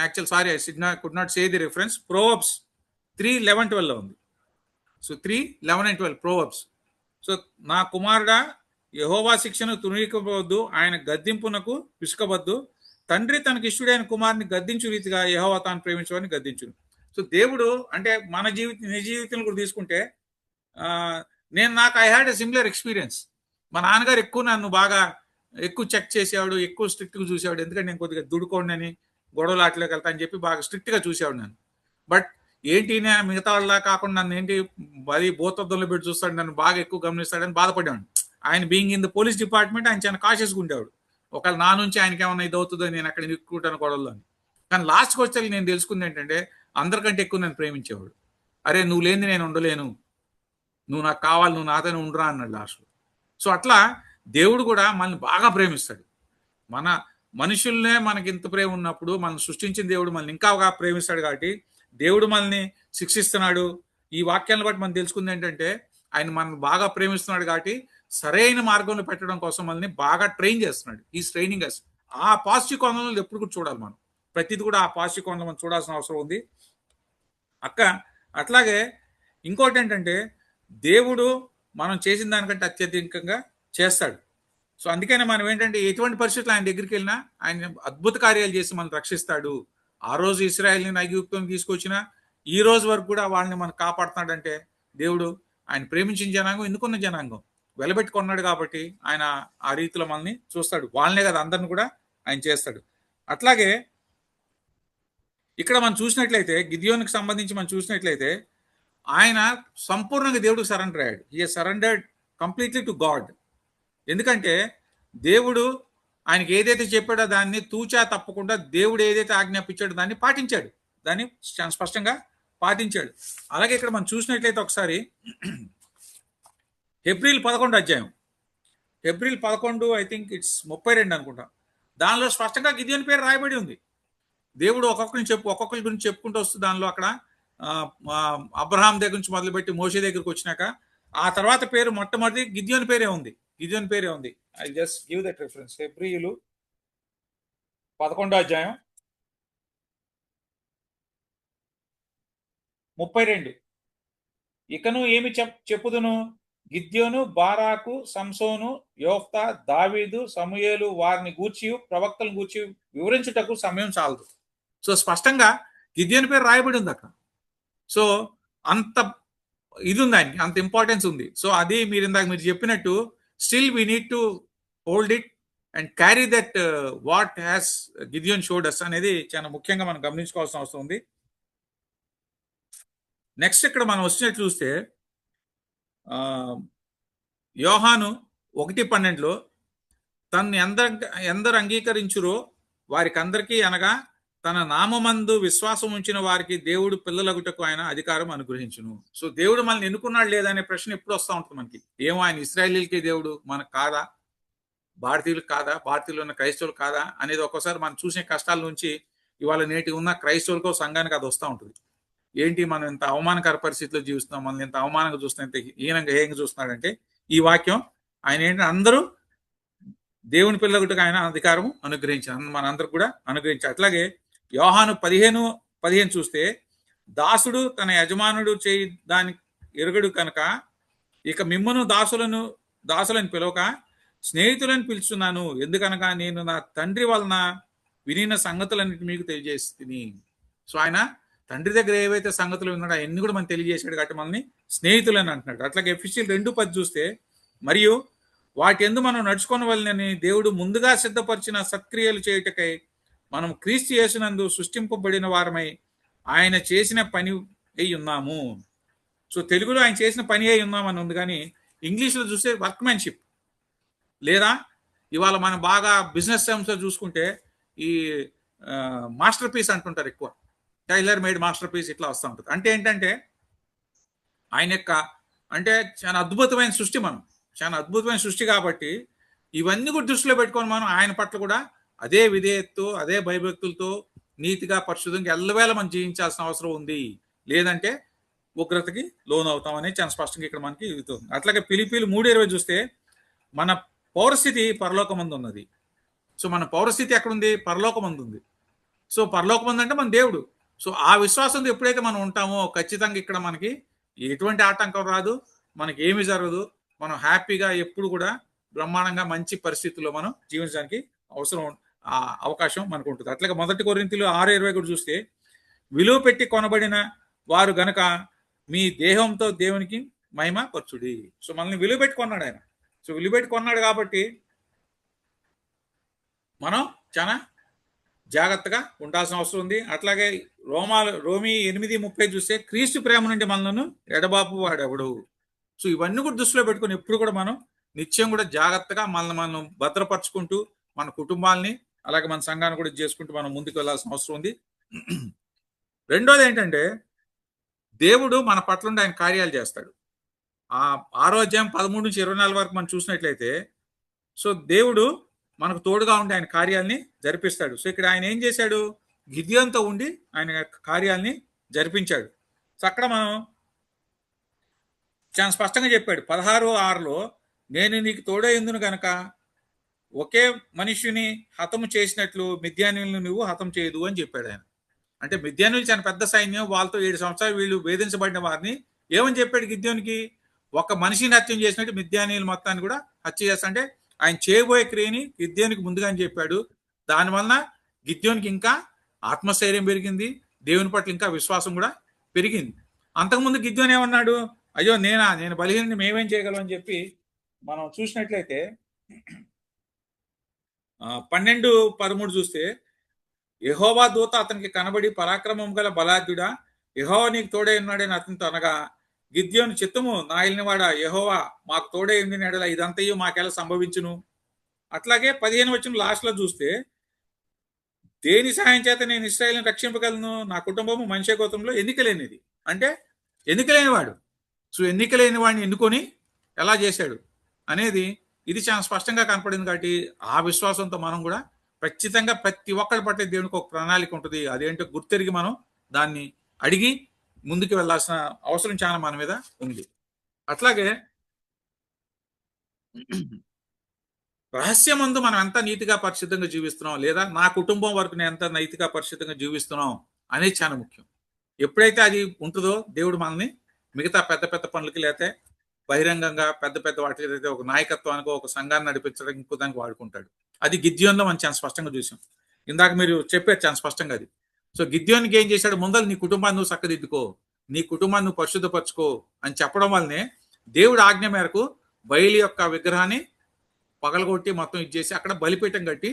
actual sorry I could not say the reference. Proverbs 3:11-12 ఉంది. So 3:11 and 12 Proverbs. సో నా కుమారుడా యెహోవా శిక్షను తృణీకరింపవద్దు, ఆయన గద్దింపునకు విసుకవద్దు, తండ్రి తనకి ఇష్టడైన కుమారుని గద్దించు రీతిగా యెహోవా తాను ప్రేమించు వారిని గద్దించును. సో దేవుడు అంటే మన నిజ జీవితం కూడా తీసుకుంటే నాకు I had a similar experience. మా నాన్నగారు నన్ను బాగా ఎక్కువ చెక్ చేసేవాడు, ఎక్కువ స్ట్రిక్ట్గా చూసేవాడు. ఎందుకంటే నేను కొద్దిగా దుడుకోండి గొడవలు ఆటలోకి వెళ్తా అని చెప్పి బాగా స్ట్రిక్ట్గా చూసేవాడు నన్ను. బట్ ఏంటి మిగతా వాళ్ళ కాకుండా నన్ను ఏంటి అది భూతత్వంలో పెట్టి చూస్తాడు, నన్ను బాగా ఎక్కువ గమనిస్తాడని బాధపడేవాడు. ఆయన being in the police department ఆయన చాలా కాషియస్గా ఉండేవాడు. ఒకవేళ నా నుంచి ఆయనకి ఏమైనా ఇది అవుతుందో నేను అక్కడ నిక్కుంటాను గొడవల్లో అని. కానీ లాస్ట్కి వచ్చే నేను తెలుసుకుంది ఏంటంటే అందరికంటే ఎక్కువ నన్ను ప్రేమించేవాడు. అరే నువ్వు లేని నేను ఉండలేను, నువ్వు నాకు కావాలి, నువ్వు నాతోనే ఉండరా అన్నాడు లాస్ట్లో. సో అట్లా దేవుడు కూడా మనల్ని బాగా ప్రేమిస్తాడు. మన మనుషుల్నే మనకి ఇంత ప్రేమ ఉన్నప్పుడు మనం సృష్టించిన దేవుడు మనల్ని ఇంకా బాగా ప్రేమిస్తాడు. కాబట్టి దేవుడు మనల్ని శిక్షిస్తున్నాడు. ఈ వాక్యాలను బట్టి మనం తెలుసుకుంది ఏంటంటే ఆయన మనల్ని బాగా ప్రేమిస్తున్నాడు కాబట్టి సరైన మార్గంలో పెట్టడం కోసం మనల్ని బాగా ట్రైన్ చేస్తున్నాడు. ఈ ట్రైనింగ్ ఆ పాజిటివ్ కోణంలో ఎప్పుడు కూడా చూడాలి. మనం ప్రతిది కూడా ఆ పాజిటివ్ కోణంలో మనం చూడాల్సిన అవసరం ఉంది అట్లాగే ఇంకోటి ఏంటంటే దేవుడు మనం చేసిన దానికంటే అత్యధికంగా చేస్తాడు. సో అందుకనే మనం ఏంటంటే ఎటువంటి పరిస్థితులు ఆయన దగ్గరికి వెళ్ళినా ఆయన అద్భుత కార్యాలు చేసి మనం రక్షిస్తాడు. ఆ రోజు ఇశ్రాయేలుని ఐగుప్తుని తీసుకొచ్చిన ఈ రోజు వరకు కూడా వాళ్ళని మనం కాపాడుతున్నాడంటే దేవుడు ఆయన ప్రేమించిన జనాంగం, ఎన్నుకున్న జనాంగం, వెలబెట్టుకున్నాడు కాబట్టి ఆయన ఆ రీతిలో మనల్ని చూస్తాడు. వాళ్ళనే కదా అందరిని కూడా ఆయన చేస్తాడు. అట్లాగే ఇక్కడ మనం చూసినట్లయితే గిద్యోనికి సంబంధించి మనం చూసినట్లయితే ఆయన సంపూర్ణంగా దేవుడికి సరెండర్ అయ్యాడు. He surrendered completely to God. ఎందుకంటే దేవుడు ఆయనకి ఏదైతే చెప్పాడో దాన్ని తూచా తప్పకుండా దేవుడు ఏదైతే ఆజ్ఞాపించాడో దాన్ని పాటించాడు, దాన్ని స్పష్టంగా పాటించాడు. అలాగే ఇక్కడ మనం చూసినట్లయితే ఒకసారి హెబ్రీలు 11 అధ్యాయం, హెబ్రీలు 11 ఐ థింక్ ఇట్స్ 32 అనుకుంటా. దానిలో స్పష్టంగా గిద్యోని పేరు రాయబడి ఉంది. దేవుడు ఒక్కొక్కరి గురించి చెప్పుకుంటూ వస్తూ దానిలో అక్కడ అబ్రహాం దగ్గర నుంచి మొదలుపెట్టి మోషే దగ్గరికి వచ్చినాక ఆ తర్వాత పేరు మొట్టమొదటి గిద్యోని పేరే ఉంది. గిద్యోని పేరే ఉంది. I just give that reference. హెబ్రీయులు 11 అధ్యాయం 32. ఇకను ఏమి చెప్పుదును, గిద్యోను, బారాకు, సంసోను, యోఫ్తా, దావీదు, సమూయేలు వారిని గూర్చి ప్రవక్తలను గూర్చి వివరించుటకు సమయం చాలదు. సో స్పష్టంగా గిద్యోని పేరు రాయబడి ఉంది అక్కడ. సో అంత ఇది ఉంది, ఆయనకి అంత ఇంపార్టెన్స్ ఉంది. సో అది మీరు చెప్పినట్టు still we need to hold it and carry that what has Gideon showed us అనేది చాలా ముఖ్యంగా మనం గమనించుకోవాల్సిన అవసరం ఉంది. నెక్స్ట్ ఇక్కడ మనం వచ్చినట్టు చూస్తే యోహాను 1:12 తను ఎందరు అంగీకరించురో వారికి అందరికీ అనగా తన నామమందు విశ్వాసం ఉంచిన వారికి దేవుడు పిల్లలగుటకు ఆయన అధికారం అనుగ్రహించును. సో దేవుడు మనల్ని ఎన్నుకున్నాడు లేదనే ప్రశ్న ఎప్పుడు వస్తూ ఉంటుంది మనకి. ఏమో ఆయన ఇశ్రాయేలీలకి దేవుడు మనకు కాదా, భారతీయులకు కాదా, భారతీయులు ఉన్న క్రైస్తవులు కాదా అనేది ఒక్కోసారి మనం చూసిన కష్టాల నుంచి ఇవాళ నేటి ఉన్న క్రైస్తవులకో సంఘానికి అది వస్తూ ఉంటుంది. ఏంటి మనం ఇంత అవమానకర పరిస్థితిలో జీవిస్తున్నాం, మనల్ని ఇంత అవమానంగా చూస్తున్నాం, ఇంత హీనంగా చూస్తున్నాడంటే ఈ వాక్యం ఆయన ఏంటంటే అందరూ దేవుని పిల్లగుటకు ఆయన అధికారం అనుగ్రహించారు, మనందరికి కూడా అనుగ్రహించారు. అట్లాగే యోహాను 15 చూస్తే దాసుడు తన యజమానుడు చేయి దాని ఎరుగడు కనుక ఇక మిమ్మును దాసులను పిలవక స్నేహితులను పిలుచున్నాను, ఎందుకనగా నేను నా తండ్రి వలన వినిన సంగతులన్నిటి మీకు తెలియజేస్తుంది. సో ఆయన తండ్రి దగ్గర ఏవైతే సంగతులు ఉన్నాడో అవన్నీ కూడా మనం తెలియజేశాడు కాబట్టి మనల్ని స్నేహితులని అంటున్నాడు. అట్లాగే ఎఫెసీయులు 2:10 చూస్తే, మరియు వాటి యందు మనం నడుచుకున్న వలనని దేవుడు ముందుగా సిద్ధపరిచిన సత్క్రియలు చేయుటకై మనం క్రీస్తు యేసునందు సృష్టింపబడిన వారమై ఆయన చేసిన పని అయి ఉన్నాము. సో తెలుగులో ఆయన చేసిన పని అయి ఉన్నామని ఉంది, కానీ ఇంగ్లీష్లో చూస్తే వర్క్మెన్షిప్, లేదా ఇవాళ మనం బాగా బిజినెస్ టర్మ్స్లో చూసుకుంటే ఈ మాస్టర్ పీస్ అంటుంటారు, ఎక్కువ టైలర్ మేడ్ మాస్టర్ పీస్ ఇట్లా వస్తూ ఉంటుంది. అంటే ఏంటంటే ఆయన యొక్క అంటే చాలా అద్భుతమైన సృష్టి, మనం చాలా అద్భుతమైన సృష్టి కాబట్టి ఇవన్నీ కూడా దృష్టిలో పెట్టుకొని మనం ఆయన పట్ల కూడా అదే విధేయతతో, అదే భయభక్తులతో, నీతిగా, పరిశుద్ధంగా ఎల్లవేళ మనం జీవించాల్సిన అవసరం ఉంది. లేదంటే ఉగ్రతకి లోన్ అవుతామని చాలా స్పష్టంగా ఇక్కడ మనకి ఇస్తుంది. అట్లాగే ఫిలిప్పీలు 3:20 చూస్తే, మన పౌరస్థితి పరలోకమందు ఉన్నది. సో మన పౌరస్థితి ఎక్కడుంది? పరలోకమందు ఉంది. సో పరలోకమందు అంటే మన దేవుడు. సో ఆ విశ్వాసంతో ఎప్పుడైతే మనం ఉంటామో ఖచ్చితంగా ఇక్కడ మనకి ఎటువంటి ఆటంకం రాదు, మనకి ఏమి జరగదు. మనం హ్యాపీగా ఎప్పుడు కూడా బ్రహ్మాండంగా మంచి పరిస్థితుల్లో మనం జీవించడానికి అవకాశం మనకు ఉంటుంది. అట్లాగే 1 కొరింథీయులు 6:20 కూడా చూస్తే, విలువ పెట్టి కొనబడిన వారు గనక మీ దేహంతో దేవునికి మహిమ పరచుడి. సో మనల్ని విలువ పెట్టి కొన్నాడు ఆయన. సో విలువ పెట్టి కొన్నాడు కాబట్టి మనం చాలా జాగ్రత్తగా ఉండాల్సిన అవసరం ఉంది. అట్లాగే రోమీ 8:30 చూస్తే, క్రీస్తు ప్రేమ నుండి మనలను ఎడబాపు వాడెవడు. సో ఇవన్నీ కూడా దృష్టిలో పెట్టుకుని ఎప్పుడు కూడా మనం నిత్యం కూడా జాగ్రత్తగా మనం భద్రపరచుకుంటూ మన కుటుంబాలని అలాగే మన సంఘాన్ని కూడా చేసుకుంటూ మనం ముందుకు వెళ్ళాల్సిన అవసరం ఉంది. రెండోది ఏంటంటే, దేవుడు మన పట్ల ఉండి ఆయన కార్యాలు చేస్తాడు. 6వ అధ్యాయం 13 నుంచి 24 వరకు మనం చూసినట్లయితే, సో దేవుడు మనకు తోడుగా ఉండి ఆయన కార్యాలని జరిపిస్తాడు. సో ఇక్కడ ఆయన ఏం చేశాడు? గిద్యోనుతో ఉండి ఆయన కార్యాలని జరిపించాడు. సో అక్కడ మనం చాలా స్పష్టంగా చెప్పాడు 16:6లో, నేను నీకు తోడే ఎందును గనక ఒకే మనుష్యుని హతము చేసినట్లు మిద్యానీయులను నువ్వు హతం చేయదు అని చెప్పాడు ఆయన. అంటే మిద్యానీయులు చాలా పెద్ద సైన్యం, వాళ్ళతో 7 సంవత్సరాలు వీళ్ళు వేధించబడిన వారిని ఏమని చెప్పాడు గిద్యోనికి? ఒక మనిషిని హత్యం చేసినట్టు మిద్యానీయులు మొత్తాన్ని కూడా హత్య చేస్తా అంటే ఆయన చేయబోయే క్రియని గిద్యోనికి ముందుగానే చెప్పాడు. దానివలన గిద్యోనికి ఇంకా ఆత్మస్థైర్యం పెరిగింది, దేవుని పట్ల ఇంకా విశ్వాసం కూడా పెరిగింది. అంతకుముందు గిద్యోని ఏమన్నాడు? అయ్యో నేను బలహీనని మేమేం చేయగలం అని చెప్పి మనం చూసినట్లయితే 12:13 చూస్తే, యెహోవా దూత అతనికి కనబడి, పరాక్రమం గల బలాఢ్యుడా, యెహోవా నీకు తోడై ఉన్నాడని అతనితో అనగా, గిద్యోను చిత్తము నా ఏలినవాడా, యెహోవా మాకు తోడై ఉండిన యెడల ఇదంతయు మాకెలా సంభవించును. అట్లాగే 15 వచనం లాస్ట్లో చూస్తే, దేని సహాయం చేత నేను ఇశ్రాయేలును రక్షింపగలను, నా కుటుంబము మనిషి గోత్రంలో ఎన్నికలేనిది. అంటే ఎన్నికలేనివాడు. సో ఎన్నికలేని వాడిని ఎన్నుకొని ఎలా చేశాడు అనేది ఇది చాలా స్పష్టంగా కనపడింది. కాబట్టి ఆ విశ్వాసంతో మనం కూడా ఖచ్చితంగా ప్రతి ఒక్కరి పట్ల దేవునికి ఒక ప్రణాళిక ఉంటుంది. అదేంటో గుర్తెరిగి మనం దాన్ని అడిగి ముందుకు వెళ్ళాల్సిన అవసరం చాలా మన మీద ఉంది. అట్లాగే రహస్యమందు మనం ఎంత నీతిగా పరిశుద్ధంగా జీవిస్తున్నాం, లేదా నా కుటుంబం వరకు నేను ఎంత నైతిగా పరిశుద్ధంగా జీవిస్తున్నాం అనేది చాలా ముఖ్యం. ఎప్పుడైతే అది ఉంటుందో దేవుడు మనల్ని మిగతా పెద్ద పెద్ద పనులకి, లేకపోతే బహిరంగంగా పెద్ద పెద్ద వాటికి, అయితే ఒక నాయకత్వానికి, ఒక సంఘాన్ని నడిపించడానికి, ఇంకో దానికి వాడుకుంటాడు. అది గిద్యోనులో మనం చాలా స్పష్టంగా చూసాం. ఇందాక మీరు చెప్పారు చాలా స్పష్టంగా అది. సో గిద్యోనికి ఏం చేశాడు? ముందర నీ కుటుంబాన్ని నువ్వు చక్కదిద్దుకో, నీ కుటుంబాన్ని నువ్వు పరిశుద్ధపరచుకో అని చెప్పడం వల్లనే దేవుడు ఆజ్ఞ మేరకు బయలు యొక్క విగ్రహాన్ని పగలగొట్టి మొత్తం ఇచ్చేసి అక్కడ బలిపీఠం కట్టి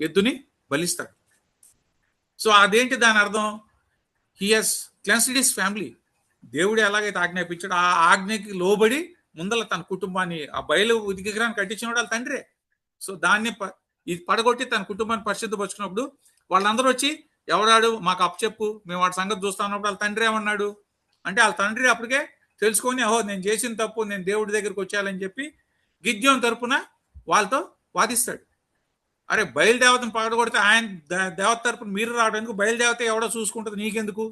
ఎద్దుని బలిస్తాడు. సో అదేంటి దాని అర్థం? He has cleansed his family. దేవుడు ఎలాగైతే ఆజ్ఞాపించాడు ఆ ఆజ్ఞకి లోబడి ముందల తన కుటుంబాన్ని, ఆ బయలు విగ్రహాన్ని కట్టించిన వాళ్ళ తండ్రే. సో దాన్ని ఇది పడగొట్టి తన కుటుంబాన్ని పరిశుద్ధపరుచుకున్నప్పుడు వాళ్ళందరూ వచ్చి, ఎవడాడు మాకు అప్పచెప్పు, మేము వాడి సంగతి చూస్తా ఉన్నప్పుడు వాళ్ళ తండ్రి ఏమన్నాడు అంటే, వాళ్ళ తండ్రి అప్పటికే తెలుసుకొని, ఓహో నేను చేసిన తప్పు, నేను దేవుడి దగ్గరికి వచ్చాలని చెప్పి గిద్యోను తరపున వాళ్ళతో వాదిస్తాడు. అరే బయలుదేవతను పగడగొడితే ఆయన దేవత తరపున మీరు రావడానికి, బయలుదేవత ఎవడో చూసుకుంటుంది నీకెందుకు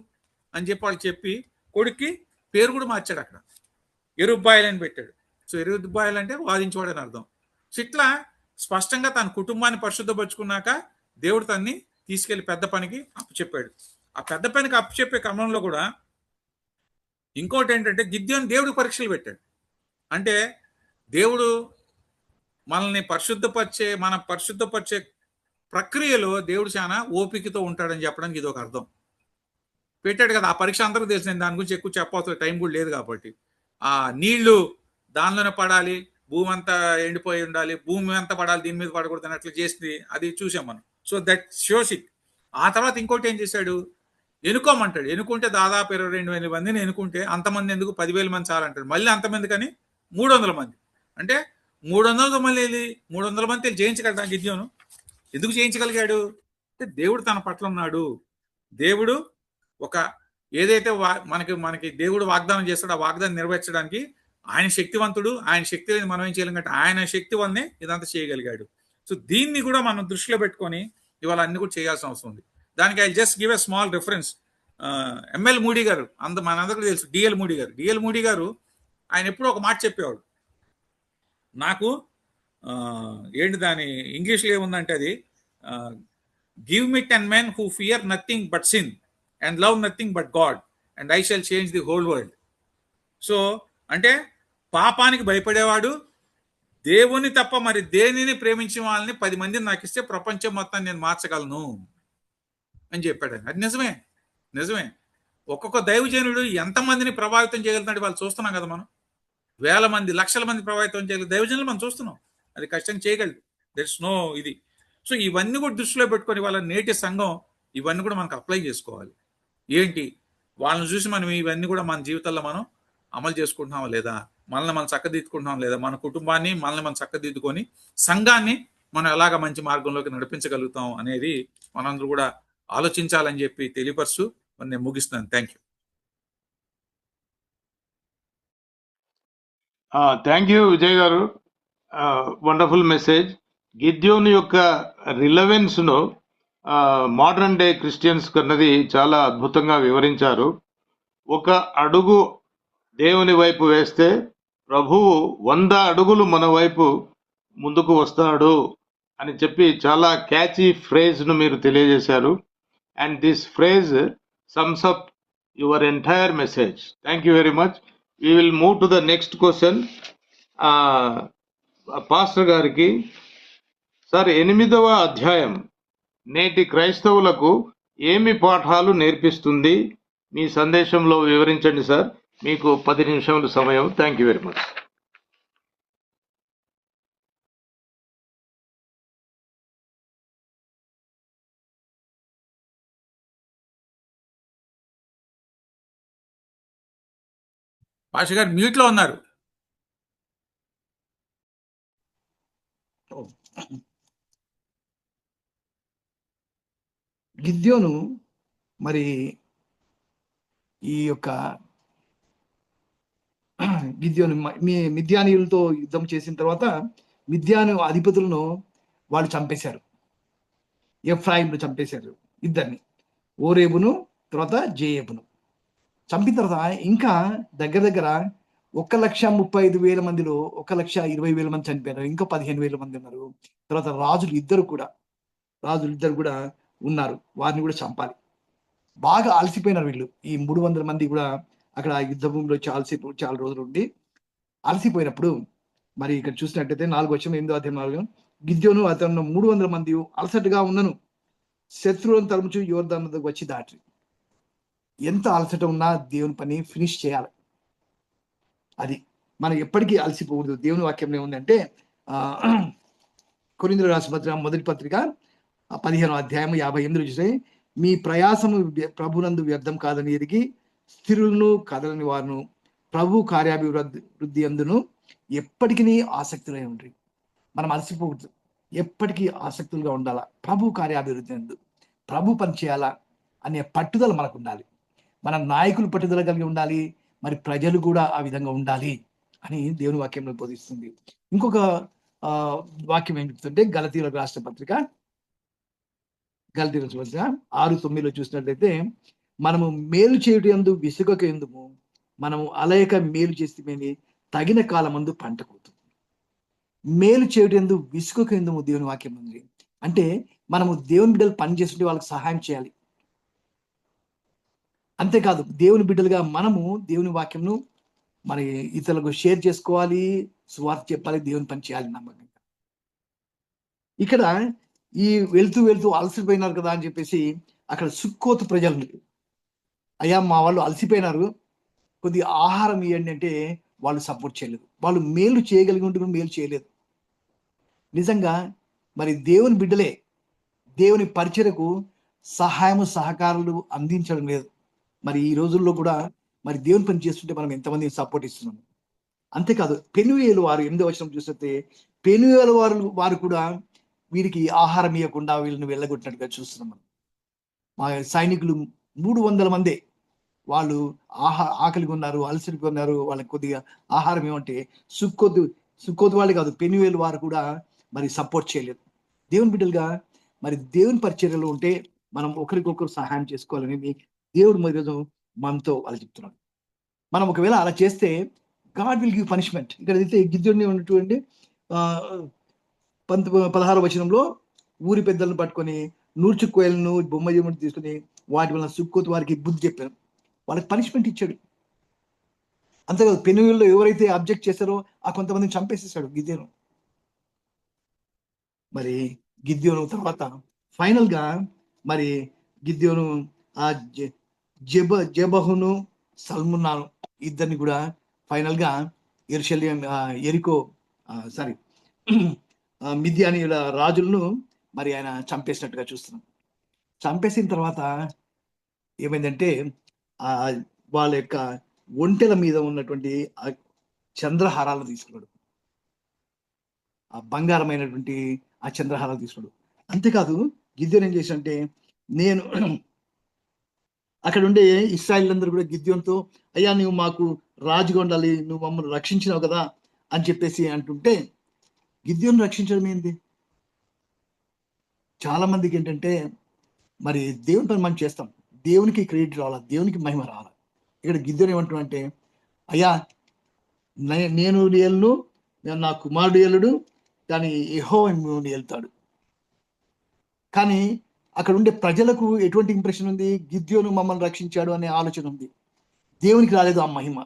అని చెప్పి వాళ్ళు చెప్పి కొడుక్కి పేరు కూడా మార్చాడు. అక్కడ ఎరుబ్బాయిల్ అని పెట్టాడు. సో ఎరుబ్బాయిల్ అంటే వాదించేవాడని అర్థం. సో ఇట్లా స్పష్టంగా తన కుటుంబాన్ని పరిశుద్ధపరుచుకున్నాక దేవుడు తన్ని తీసుకెళ్లి పెద్ద పనికి అప్పచెప్పాడు. ఆ పెద్ద పనికి అప్పచెప్పే క్రమంలో కూడా ఇంకోటి ఏంటంటే, గిద్యోను దేవుడికి పరీక్షలు పెట్టాడు. అంటే దేవుడు మనల్ని పరిశుద్ధపరిచే ప్రక్రియలో దేవుడు చాలా ఓపికతో ఉంటాడని చెప్పడానికి ఇది ఒక అర్థం. పెట్టాడు కదా, ఆ పరీక్ష అందరికీ తెలిసి, నేను దాని గురించి ఎక్కువ చెప్పవలసిన టైం కూడా లేదు కాబట్టి. ఆ నీళ్లు దానిలోనే పడాలి, భూమి అంతా ఎండిపోయి ఉండాలి, భూమి అంతా పడాలి, దీని మీద పడకూడదు అన్నట్లు చేసింది, అది చూసాం మనం. So that shows it. ఆ తర్వాత ఇంకోటి ఏం చేశాడు, ఎన్నుకోమంటాడు. ఎన్నుకుంటే దాదాపు 22,000 మందిని ఎన్నుకుంటే, అంతమంది ఎందుకు, 10,000 మంది చాలంటాడు. మళ్ళీ అంతమంది కానీ 300 మంది. అంటే 300 మంది జయించగలడానికి గిద్యోను ఎందుకు జయించగలిగాడు అంటే దేవుడు తన పట్ల ఉన్నాడు. దేవుడు ఒక ఏదైతే మనకి దేవుడు వాగ్దానం చేస్తాడో ఆ వాగ్దానం నెరవేర్చడానికి ఆయన శక్తివంతుడు. ఆయన శక్తి లేని మనం ఏం చేయలేం కాబట్టి ఆయన శక్తి వల్లనే ఇదంతా చేయగలిగాడు. సో దీన్ని కూడా మనం దృష్టిలో పెట్టుకొని ఇవాళ అన్ని కూడా చేయాల్సిన అవసరం ఉంది. దానికి I just give a small reference. ML moody గారు, మనందరికీ తెలుసు, డిఎల్ మూడీ గారు ఆయన ఎప్పుడూ ఒక మాట చెప్పేవాడు. నాకు ఏంటి దాని ఇంగ్లీష్లో ఏముందంటే అది, give me 10 men who fear nothing but sin and love nothing but God and I shall change the whole world. So అంటే పాపానికి భయపడేవాడు, దేవుని తప్ప మరి దేనిని ప్రేమించిన వాళ్ళని 10 మందిని నాకు ఇస్తే ప్రపంచం మొత్తం నేను మార్చగలను అని చెప్పాడు. అది నిజమే. ఒక్కొక్క దైవజనుడు ఎంతమందిని ప్రభావితం చేయగలుగుతాడు వాళ్ళు చూస్తున్నాం కదా. మనం వేల మంది, లక్షల మంది ప్రభావితం చేయగలిగే దైవజనులు మనం చూస్తున్నాం. అది కష్టం చేయగలదు. దట్స్ నో ఇది. సో ఇవన్నీ కూడా దృష్టిలో పెట్టుకొని వాళ్ళ నేటి సంఘం ఇవన్నీ కూడా మనకు అప్లై చేసుకోవాలి. ఏంటి, వాళ్ళని చూసి మనం ఇవన్నీ కూడా మన జీవితాల్లో మనం అమలు చేసుకుంటున్నామా లేదా, మనల్ని మనం చక్కదిద్దుకుంటున్నాం లేదా, మన కుటుంబాన్ని మనల్ని మనం చక్కదిద్దుకొని సంఘాన్ని మనం ఎలాగ మంచి మార్గంలోకి నడిపించగలుగుతాం అనేది మనందరూ కూడా ఆలోచించాలని చెప్పి తెలియపరుస్తూ నేను ముగిస్తున్నాను. Thank you. Thank you Vijay గారు. Wonderful message. గిద్యోను యొక్క రిలవెన్స్ను మోడర్న్ డే క్రిస్టియన్స్ కన్నది చాలా అద్భుతంగా వివరించారు. ఒక అడుగు దేవుని వైపు వేస్తే ప్రభువు 100 అడుగులు మన వైపు ముందుకు వస్తాడు అని చెప్పి చాలా క్యాచీ ఫ్రేజ్ను మీరు తెలియజేశారు. And this phrase sums up your entire message. Thank you very much. We will move to the next question. Pastor గారికి, సార్, 8వ అధ్యాయం నేటి క్రైస్తవులకు ఏమి పాఠాలు నేర్పిస్తుంది? మీ సందేశంలో వివరించండి సార్. మీకు 10 నిమిషాల సమయం. Thank you very much. Pasha గారు మ్యూట్లో ఉన్నారు. గిద్యోను మరి ఈ యొక్క గిద్యోను మిద్యానీయులతో యుద్ధం చేసిన తర్వాత మిద్యాను అధిపతులను వాళ్ళు చంపేశారు. ఎఫ్రాయిమును చంపేశారు, ఇద్దరిని, ఓరేబును తర్వాత జేయేబును. చంపిన తర్వాత ఇంకా దగ్గర 1,35,000 మందిలో 1,20,000 మంది చనిపోయారు. ఇంకా 15,000 మంది ఉన్నారు. తర్వాత రాజులు ఇద్దరు కూడా ఉన్నారు. వారిని కూడా చంపాలి. బాగా అలసిపోయినారు వీళ్ళు. ఈ 300 మంది కూడా అక్కడ యుద్ధ భూమిలో చాలా రోజులు ఉండి అలసిపోయినప్పుడు మరి ఇక్కడ చూసినట్టయితే 8వ అధ్యాయం గిద్యోను అతను 300 మంది అలసటగా ఉన్నను శత్రువులను తరుముచు యోర్దాను దగ్గరకు వచ్చి దాటి. ఎంత అలసట ఉన్నా దేవుని పని ఫినిష్ చేయాలి. అది మనం ఎప్పటికీ అలసిపోకూడదు. దేవుని వాక్యం ఏముందంటే కొరింథీయులకు రాసిన పత్రిక మొదటి పత్రిక 15వ అధ్యాయం 58 చూస్తే, మీ ప్రయాసము ప్రభునందు వ్యర్థం కాదని ఎరిగి స్థిరులను కదలని వారును ప్రభు కార్యాభివృద్ధి అందును ఎప్పటికీ ఆసక్తులై ఉండ్రి. మనం అలసిపోకూడదు, ఎప్పటికీ ఆసక్తులుగా ఉండాలా. ప్రభు కార్యాభివృద్ధి అందు ప్రభు పని చేయాలా అనే పట్టుదల మనకు ఉండాలి. మన నాయకులు పట్టుదల కలిగి ఉండాలి, మరి ప్రజలు కూడా ఆ విధంగా ఉండాలి అని దేవుని వాక్యంలో బోధిస్తుంది. ఇంకొక వాక్యం ఏం చెప్తుంటే గలతీయులకు రాసిన పత్రిక 6:9 చూసినట్లయితే, మనము మేలు చేయుట యందు విసుగక ఎందుము, మనము అలయక మేలు చేస్తే తగిన కాలమందు పంట కూతుంది. మేలు చేయుట యందు విసుగక ఎందుము దేవుని వాక్యం ఉంది. అంటే మనము దేవుని బిడ్డలు పని చేస్తుంటే వాళ్ళకి సహాయం చేయాలి. అంతేకాదు దేవుని బిడ్డలుగా మనము దేవుని వాక్యంను మరి ఇతరులకు షేర్ చేసుకోవాలి, సువార్త చెప్పాలి, దేవుని పని చేయాలి నమ్మకంగా. ఇక్కడ ఈ వెళ్తూ వెళ్తూ అలసిపోయినారు కదా అని చెప్పేసి అక్కడ సుక్కోతు ప్రజలు, అయ్యా మా వాళ్ళు అలసిపోయినారు, కొద్ది ఆహారం ఇవ్వండి అంటే వాళ్ళు సపోర్ట్ చేయలేదు. వాళ్ళు మేలు చేయగలిగి ఉంటే మేలు చేయలేదు. నిజంగా మరి దేవుని బిడ్డలే దేవుని పరిచర్యకు సహాయము సహకారాలు అందించడం లేదు. మరి ఈ రోజుల్లో కూడా మరి దేవుని పని చేస్తుంటే మనం ఎంతమంది సపోర్ట్ ఇస్తున్నాం. అంతేకాదు పెనుయేలు వారు 8వ వచనం చూస్తే పెనుయేలు వారు కూడా వీరికి ఆహారం ఇవ్వకుండా వీళ్ళని వెళ్ళగొట్టినట్టుగా చూస్తున్నాం మనం. మా సైనికులు 300 మందే వాళ్ళు ఆకలిగా ఉన్నారు, అలసరిగా ఉన్నారు, వాళ్ళకి కొద్దిగా ఆహారం ఏమంటే సుక్కోతు వాళ్ళు కాదు, పెనుయేలు వారు కూడా మరి సపోర్ట్ చేయలేదు. దేవుని బిడ్డలుగా మరి దేవుని పరిచర్యలో ఉంటే మనం ఒకరికొకరు సహాయం చేసుకోవాలని దేవుడు మరి రోజు మనతో వాళ్ళు చెప్తున్నాడు. మనం ఒకవేళ అలా చేస్తే గాడ్ విల్ గివ్ పనిష్మెంట్. ఇక్కడ అయితే గిద్యోని ఉన్నటువంటి 16వ వచనంలో ఊరి పెద్దలను పట్టుకొని నూర్చు కోయలను బొమ్మ చేయమని తీసుకుని వాటి వలన సుక్కోతు వారికి బుద్ధి చెప్పాను, వాళ్ళకి పనిష్మెంట్ ఇచ్చాడు. అంతేకాదు పెనుయేల్లో ఎవరైతే అబ్జెక్ట్ చేశారో ఆ కొంతమందిని చంపేసేసాడు గిద్యోను. మరి గిద్యోను తర్వాత ఫైనల్ గా మరి గిద్యోను ఆ జెబహును సల్మున్నాను ఇద్దరిని కూడా ఫైనల్ గా ఎరికో మిద్యానీయుల రాజులను మరి ఆయన చంపేసినట్టుగా చూస్తున్నాం. చంపేసిన తర్వాత ఏమైందంటే ఆ వాళ్ళ యొక్క ఒంటెల మీద ఉన్నటువంటి ఆ చంద్రహారాలను తీసుకున్నాడు, ఆ బంగారమైనటువంటి ఆ చంద్రహారాలు తీసుకున్నాడు. అంతేకాదు గిద్యోను ఏం చేశాడంటే, నేను అక్కడ ఉండే ఇశ్రాయేలీయులందరూ కూడా గిద్యోనుతో, అయ్యా నువ్వు మాకు రాజుగా ఉండాలి, నువ్వు మమ్మల్ని రక్షించినావు కదా అని చెప్పేసి అంటుంటే, గిద్యోను రక్షించడం ఏంది? చాలా మందికి ఏంటంటే మరి దేవుని పని మనం చేస్తాం, దేవునికి క్రెడిట్ రావాలా, దేవునికి మహిమ రావాలా. ఇక్కడ గిద్యోను ఏమంటున్నాడంటే, అయ్యా నేను ఏలును, నా కుమారుడు ఏలుడు, కానీ యెహోవా ఏలుతాడు. కానీ అక్కడ ఉండే ప్రజలకు ఎటువంటి ఇంప్రెషన్ ఉంది? గిద్యోను మమ్మల్ని రక్షించాడు అనే ఆలోచన ఉంది, దేవునికి రాలేదు ఆ మహిమ.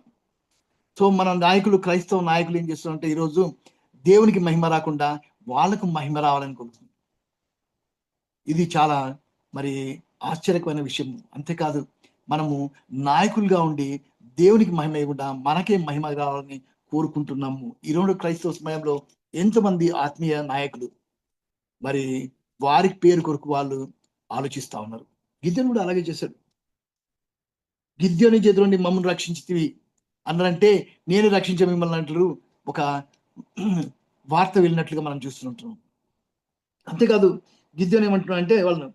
సో మన నాయకులు, క్రైస్తవ నాయకులు ఏం చేస్తున్నారంటే ఈరోజు దేవునికి మహిమ రాకుండా వాళ్ళకు మహిమ రావాలని కోరుతుంది. ఇది చాలా మరి ఆశ్చర్యకరమైన విషయం. అంతేకాదు మనము నాయకులుగా ఉండి దేవునికి మహిమ ఇవ్వకుండా మనకే మహిమ రావాలని కోరుకుంటున్నాము. ఈరోజు క్రైస్తవ సమయంలో ఎంతమంది ఆత్మీయ నాయకులు మరి వారి పేరు కొరకు వాళ్ళు ఆలోచిస్తా ఉన్నారు. గిద్యోను కూడా అలాగే చేశాడు. గిద్యోని చేతిలో నుండి మమ్మల్ని రక్షించితివి అన్నారంటే నేను రక్షించే మిమ్మల్ని అంటారు ఒక వార్త వెళ్ళినట్లుగా మనం చూస్తుంటున్నాం. అంతేకాదు గిద్యోను ఏమంటున్నాడు అంటే, వాళ్ళను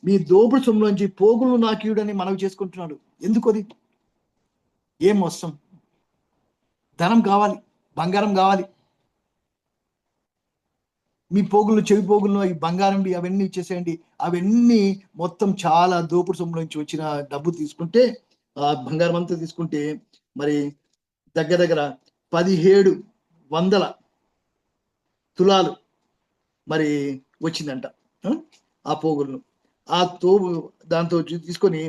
మీ దోపుడు సొమ్ములోంచి పోగులు నాకీయుడని మనవి చేసుకుంటున్నాడు. ఎందుకు? అది ఏం అవసరం? ధనం కావాలి, బంగారం కావాలి, మీ పోగులు, చెవి పోగులను, ఈ బంగారం అవన్నీ ఇచ్చేసేయండి. అవన్నీ మొత్తం చాలా దోపుడు సొమ్ముల నుంచి వచ్చిన డబ్బు తీసుకుంటే, ఆ బంగారం అంతా తీసుకుంటే మరి దగ్గర 1700 తులాలు మరి వచ్చిందంట ఆ పోగులను. ఆ దాంతో తీసుకొని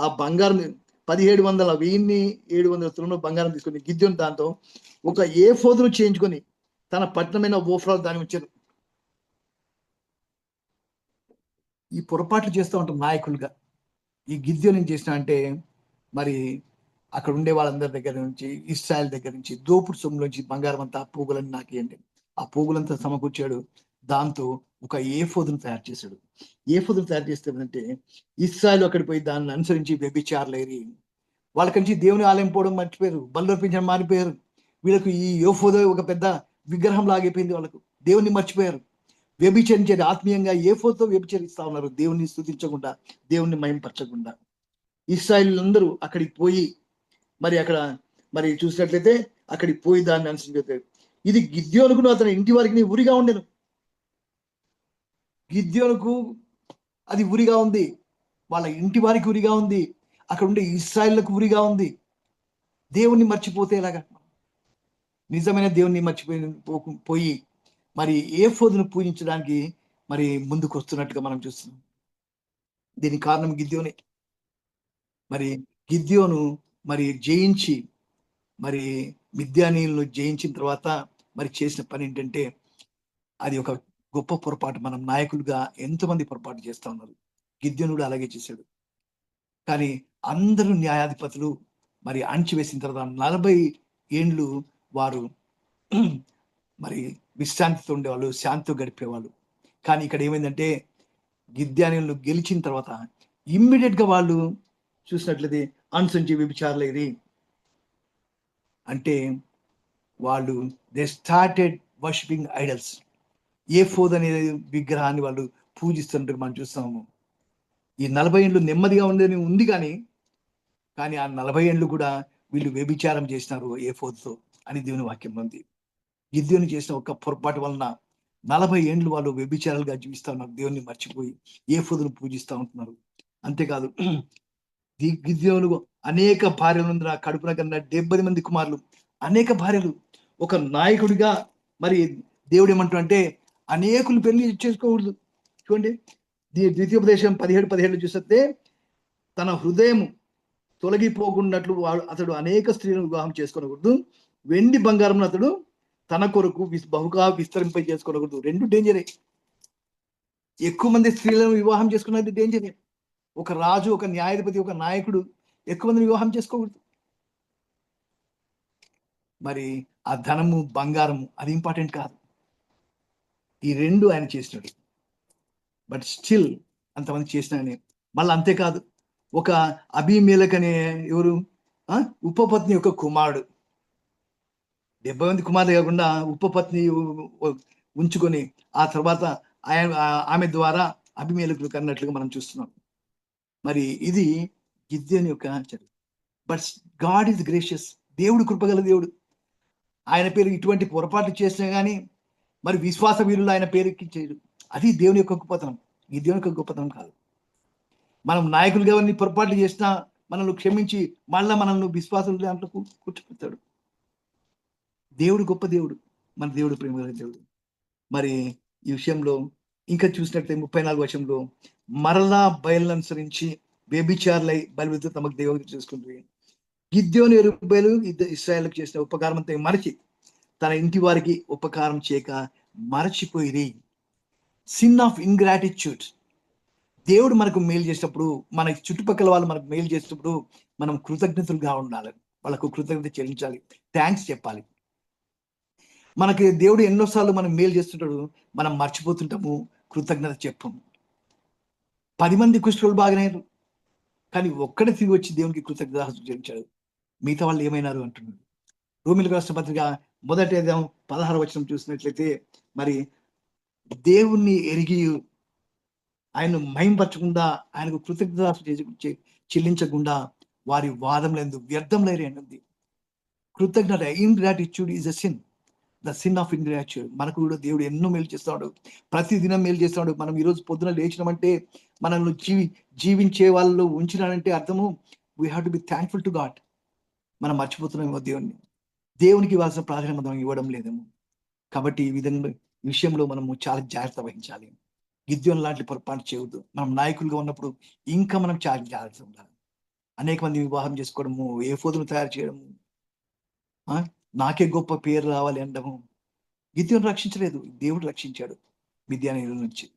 ఆ బంగారం 1700 తులంలో బంగారం తీసుకొని గిద్యోను దాంతో ఒక ఏఫోదును చేయించుకొని తన పట్టణమైన ఓఫ్రాలు దాని వచ్చారు. ఈ పొరపాట్లు చేస్తూ ఉంటాం నాయకులుగా. ఈ గిద్యోను ఏం చేసిన అంటే మరి అక్కడ ఉండే వాళ్ళందరి దగ్గర నుంచి, ఇశ్రాయేల్ దగ్గర నుంచి దోపుడు సొమ్ములోంచి బంగారం అంతా ఆ పోగులన్నీ నాకేయండి. ఆ పోగులంతా సమకూర్చాడు. దాంతో ఒక ఏఫోదును తయారు చేశాడు. ఏఫోదును తయారు చేస్తే అంటే ఇశ్రాయేల్ అక్కడికి పోయి దాన్ని అనుసరించి వ్యభిచారులేరి వాళ్ళకి నుంచి దేవుని ఆలయం పోవడం మర్చిపోయారు, బలుర్పించడం మారిపోయారు. వీళ్ళకు ఈ ఏఫోదు ఒక పెద్ద విగ్రహం లాగైపోయింది. వాళ్ళకు దేవుని మర్చిపోయారు, వ్యభిచరించేది ఆత్మీయంగా ఏఫోదుతో వ్యభిచరిస్తా ఉన్నారు, దేవుని స్తుతించకుండా, దేవుని మహింపరచకుండా. ఇశ్రాయేలు అందరూ అక్కడికి పోయి మరి అక్కడ మరి చూసినట్లయితే అక్కడికి పోయి దాన్ని అనుసరించారు. ఇది గిద్యోనుకు అతని ఇంటి వారికి ఉరిగా ఉండెను. గిద్యోనుకు అది ఉరిగా ఉంది, వాళ్ళ ఇంటి వారికి ఉరిగా ఉంది, అక్కడ ఉండే ఇశ్రాయేళ్లకు ఉరిగా ఉంది. దేవుణ్ణి మర్చిపోతే ఎలాగా? నిజమైన దేవుణ్ణి పోయి మరి ఏఫోదును పూజించడానికి మరి ముందుకు వస్తున్నట్టుగా మనం చూస్తున్నాం. దీనికి కారణం గిద్యోనే. మరి గిద్యోను మరి జయించి మరి మిద్యానీయులను జయించిన తర్వాత మరి చేసిన పని ఏంటంటే, అది ఒక గొప్ప పొరపాటు. మనం నాయకులుగా ఎంతమంది పొరపాటు చేస్తా ఉన్నారు. గిద్యోనుడు అలాగే చేశాడు. కానీ అందరూ న్యాయాధిపతులు మరి అణిచివేసిన తర్వాత 40 ఏండ్లు వారు మరి విశ్రాంతితో ఉండేవాళ్ళు, శాంతితో గడిపేవాళ్ళు. కానీ ఇక్కడ ఏమైందంటే గిద్యోనులు గెలిచిన తర్వాత ఇమ్మీడియట్ గా వాళ్ళు చూసినట్లయితే అనుసరించి వ్యభిచారులైరి. అంటే వాళ్ళు దే స్టార్టెడ్ వర్షిపింగ్ ఐడల్స్. ఏఫోద్ అనే విగ్రహాన్ని వాళ్ళు పూజిస్తుంటారు మనం చూస్తాము. ఈ 40 ఏళ్ళు నెమ్మదిగా ఉంది కానీ ఆ 40 ఏళ్ళు కూడా వీళ్ళు వ్యభిచారం చేసినారు ఏఫోద్తో అని దేవుని వాక్యం ఉంది. గిద్యోను చేసిన ఒక పొరపాటు వలన 40 ఏండ్లు వాళ్ళు వ్యభిచారాలుగా జీవిస్తా ఉన్నారు. దేవుని మర్చిపోయి ఏఫోదును పూజిస్తూ ఉంటున్నారు. అంతేకాదు గిద్యోను అనేక భార్యలు ఉన్న కడుపున కన్నా 70 మంది కుమారులు, అనేక భార్యలు. ఒక నాయకుడిగా మరి దేవుడు ఏమంటాడంటే అనేకులు పెళ్లి చేసుకోకూడదు. చూడండి, ద్వితీయోపదేశం 17 చూస్తే తన హృదయం తొలగిపోకున్నట్లు అతడు అనేక స్త్రీలను వివాహం చేసుకోకూడదు. వెండి బంగారం అతడు తన కొరకు బహుగా విస్తరింప చేసుకోకూడదు. రెండు డేంజరే. ఎక్కువ మంది స్త్రీలను వివాహం చేసుకున్నది డేంజరే. ఒక రాజు, ఒక న్యాయాధిపతి, ఒక నాయకుడు ఎక్కువ మందిని వివాహం చేసుకోకూడదు. మరి ఆ ధనము, బంగారము అది ఇంపార్టెంట్ కాదు. ఈ రెండు ఆయన చేసినాడు. బట్ స్టిల్ అంతమంది చేసినాయని. మళ్ళీ అంతేకాదు, ఒక అబీమెలెకు అనే ఎవరు ఉపపత్ని యొక్క కుమారుడు, 70 మంది కుమారులు కాకుండా ఉపపత్ని ఉంచుకొని ఆ తర్వాత ఆమె ద్వారా అబీమెలెకు కన్నట్లుగా మనం చూస్తున్నాం. మరి ఇది గిద్యోను యొక్క చరిత్ర. But God is gracious. దేవుడు కృపగల దేవుడు. ఆయన పేరు ఇటువంటి పొరపాట్లు చేసినా కానీ మరి విశ్వాస వీరులు ఆయన పేరుకి చేయడు. అది దేవుని యొక్క గొప్పతనం. ఈ దేవుని యొక్క గొప్పతనం కాదు. మనం నాయకులుగా ఎవరిని పొరపాట్లు చేసినా మనల్ని క్షమించి మళ్ళా మనల్ని విశ్వాసులు దాంట్లో కూర్చోపెడతాడు. దేవుడు గొప్ప దేవుడు, మన దేవుడు ప్రేమ దేవుడు. మరి ఈ విషయంలో ఇంకా చూసినట్లయితే 34 వచనంలో మరలా బయలును అనుసరించి వ్యభిచారులై బలితో తమకు దేవుడికి చేసుకుంటుంది. గిద్యోను యెరుబ్బయలు ఇశ్రాయేలుకు చేసిన ఉపకారం అంతా మరచి తన ఇంటి వారికి ఉపకారం చేయక మరచిపోయి. Sin of ఇంగ్రాటిట్యూడ్. దేవుడు మనకు మేలు చేసినప్పుడు, మన చుట్టుపక్కల వాళ్ళు మనకు మేలు చేసినప్పుడు మనం కృతజ్ఞతలుగా ఉండాలి. వాళ్ళకు కృతజ్ఞత చెల్లించాలి, థ్యాంక్స్ చెప్పాలి. మనకి దేవుడు ఎన్నోసార్లు మనం మేలు చేస్తుంటాడు, మనం మర్చిపోతుంటాము, కృతజ్ఞత చెప్పము. 10 మంది కుష్ఠరోగులు బాగానేరు, కానీ ఒక్కడే తిరిగి వచ్చి దేవునికి కృతజ్ఞత చెల్లించాడు. మిగతా వాళ్ళు ఏమైనారు అంటున్నాడు. రోమీయులకు రాసిన పత్రిక 1వ అధ్యాయం 16వ వచనం చూసినట్లయితే మరి దేవుణ్ణి ఎరిగి ఆయన్ను మహింపరచకుండా, ఆయనకు కృతజ్ఞత చెల్లించకుండా వారి వాదం లేదు, వ్యర్థం లేరు అన్నది. కృతజ్ఞత, ingratitude is a sin, the sin of ingratitude. మనకు కూడా దేవుడు ఎన్నో మేలు చేస్తున్నాడు, ప్రతిదినం మేలు చేస్తున్నాడు. మనం ఈరోజు పొద్దున లేచినామంటే, మనల్ని జీవించే వాళ్ళు ఉంచినాడంటే అర్థము we have to be thankful to God. మనం మర్చిపోతున్నామేమో దేవునికి ఇవ్వాల్సిన ప్రాధాన్యత మనం ఇవ్వడం లేదేమో. కాబట్టి ఈ విషయంలో మనము చాలా జాగ్రత్త వహించాలి. గిద్యోను లాంటి పొరపాటు చేయవద్దు. మనం నాయకులుగా ఉన్నప్పుడు ఇంకా మనం చాలా జాగ్రత్త ఉండాలి. అనేక మంది వివాహం చేసుకోవడము, ఏఫోదును తయారు చేయడము, నాకే గొప్ప పేరు రావాలి అనడము. గిద్యోను రక్షించలేదు, దేవుడు రక్షించాడు మిద్యానీయుల నుంచి.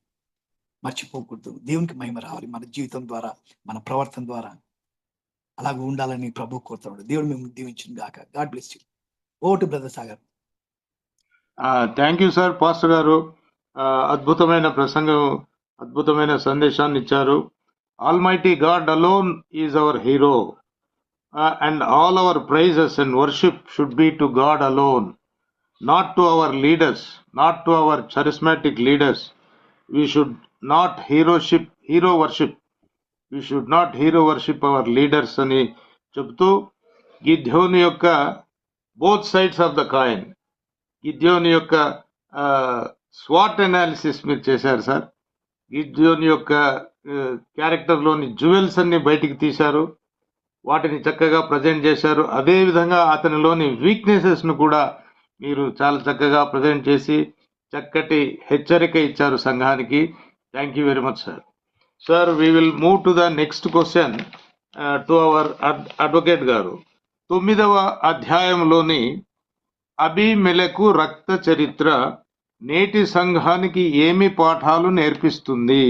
మర్చిపోకూడదు. దేవునికి మహిమ రావాలి మన జీవితం ద్వారా, మన ప్రవర్తన ద్వారా. అలాగ ఉండాలని ప్రభు కోరుతున్నాడు. దేవుడు మేము దీవించును గాక. God bless you. Over to brother Sagar. Thank you sir. Pastor గారు అద్భుతమైన ప్రసంగం, అద్భుతమైన సందేశాన్ని ఇచ్చారు. Almighty God alone is our hero, and all our praises and worship should be to God alone, not to our leaders, not to our charismatic leaders. We should not hero worship. We should not hero worship our leaders అని చెప్తూ గిద్యోను యొక్క both sides of the coin, గిద్యోను యొక్క స్వాట్ అనాలిసిస్ మీరు చేశారు సార్. గిద్యోను యొక్క క్యారెక్టర్లోని జ్యువెల్స్ అన్ని బయటికి తీశారు, వాటిని చక్కగా ప్రజెంట్ చేశారు. అదేవిధంగా అతనిలోని వీక్నెసెస్ను కూడా మీరు చాలా చక్కగా ప్రజెంట్ చేసి చక్కటి హెచ్చరిక ఇచ్చారు సంఘానికి. Thank you very much sir. Sir, we will move to the next question to our advocate గారు. 9వ అధ్యాయంలోని అబీమెలెకు రక్త చరిత్ర నేటి సంఘానికి ఏమి పాఠాలు నేర్పిస్తుంది?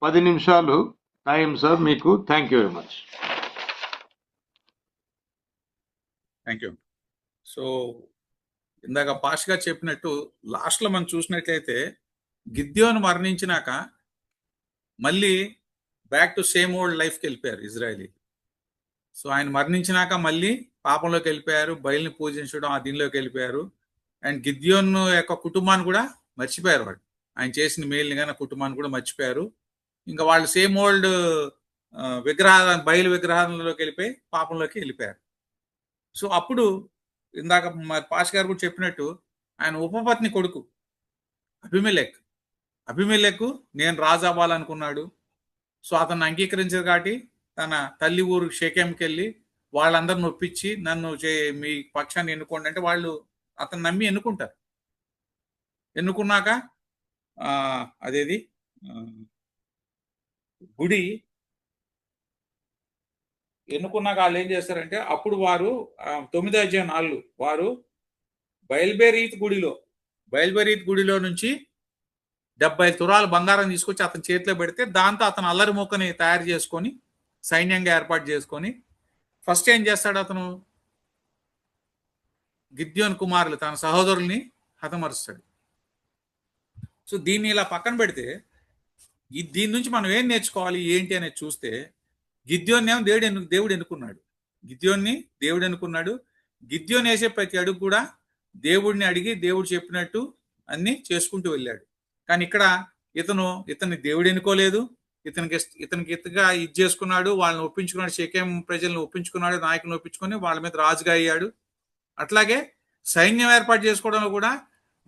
10 నిమిషాలు టైం సార్ మీకు. Thank you very much. Thank you. So ఇందాక పాష్ గారు చెప్పినట్టు లాస్ట్లో మనం చూసినట్లయితే గిద్యోను మరణించినాక మళ్ళీ బ్యాక్ టు సేమ్ ఓల్డ్ లైఫ్కి వెళ్ళిపోయారు ఇజ్రాయలీ. సో ఆయన మరణించినాక మళ్ళీ పాపంలోకి వెళ్ళిపోయారు, బయలుని పూజించడం ఆ దీనిలోకి వెళ్ళిపోయారు. అండ్ గిద్యోన్ యొక్క కుటుంబాన్ని కూడా మర్చిపోయారు. వాళ్ళు ఆయన చేసిన మేలుని కానీ కుటుంబాన్ని కూడా మర్చిపోయారు. ఇంకా వాళ్ళు సేమ్ ఓల్డ్ బయలు విగ్రహాలలోకి వెళ్ళిపోయి పాపంలోకి వెళ్ళిపోయారు. సో అప్పుడు ఇందాక పాష్ గారు కూడా చెప్పినట్టు ఆయన ఉపపత్ని కొడుకు అభిమెలెకు నేను రాజు అవ్వాలనుకున్నాడు. సో అతను అంగీకరించారు కాబట్టి తన తల్లి ఊరు షేకెంకి వెళ్ళి వాళ్ళందరిని ఒప్పించి నన్ను మీ పక్షాన్ని ఎన్నుకోండి అంటే వాళ్ళు అతను నమ్మి ఎన్నుకుంటారు. ఎన్నుకున్నాక అదేది గుడి ఎన్నుకున్నాక వాళ్ళు ఏం చేస్తారంటే అప్పుడు వారు 9వ అధ్యాయం 4 వారు బయల్బెరీత్ గుడిలో నుంచి 70 తులాల బంగారం తీసుకొచ్చి అతని చేతిలో పెడితే దాంతో అతను అల్లరి మొక్కని తయారు చేసుకొని సైన్యంగా ఏర్పాటు చేసుకొని ఫస్ట్ ఏం చేస్తాడు, అతను గిద్యోన్ కుమారులు తన సహోదరుల్ని హతమరుస్తాడు. సో దీన్ని ఇలా పక్కన పెడితే దీని నుంచి మనం ఏం నేర్చుకోవాలి ఏంటి అనేది చూస్తే గిద్యోన్ ఏమో దేవుడు ఎన్నుకున్నాడు. గిద్యోన్ వేసే ప్రతి అడుగు కూడా దేవుడిని అడిగి దేవుడు చెప్పినట్టు అన్ని చేసుకుంటూ వెళ్ళాడు. కానీ ఇక్కడ ఇతన్ని దేవుడు ఎన్నుకోలేదు. ఇతనికి ఇతగా ఇది చేసుకున్నాడు, వాళ్ళని ఒప్పించుకున్నాడు, షెకెం ప్రజలను ఒప్పించుకున్నాడు, నాయకులను ఒప్పించుకొని వాళ్ళ మీద రాజుగా అయ్యాడు. అట్లాగే సైన్యం ఏర్పాటు చేసుకోవడంలో కూడా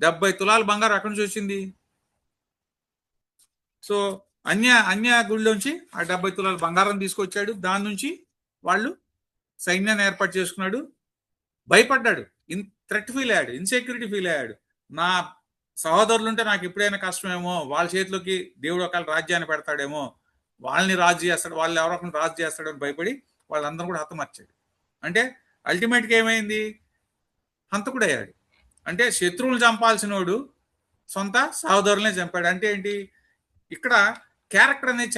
70 తులాల బంగారం అక్కడి నుంచి వచ్చింది. సో అన్య గుడిలోంచి ఆ 70 తులాల బంగారం తీసుకొచ్చాడు. దాని నుంచి వాళ్ళు సైన్యాన్ని ఏర్పాటు చేసుకున్నాడు. భయపడ్డాడు, థ్రెట్ ఫీల్ అయ్యాడు, ఇన్సెక్యూరిటీ ఫీల్ అయ్యాడు. నా సహోదరులు ఉంటే నాకు ఎప్పుడైనా కష్టమేమో, వాళ్ళ చేతిలోకి దేవుడు ఒకవేళ రాజ్యాన్ని పెడతాడేమో, వాళ్ళని రాజు చేస్తాడు, వాళ్ళు ఎవరొకరిని రాజు చేస్తాడు అని భయపడి వాళ్ళందరూ కూడా హతమర్చాడు. అంటే అల్టిమేట్గా ఏమైంది, హంతకుడు అయ్యాడు. అంటే శత్రువులు చంపాల్సినోడు సొంత సహోదరులనే చంపాడు. అంటే ఏంటి, ఇక్కడ క్యారెక్టర్ అనేది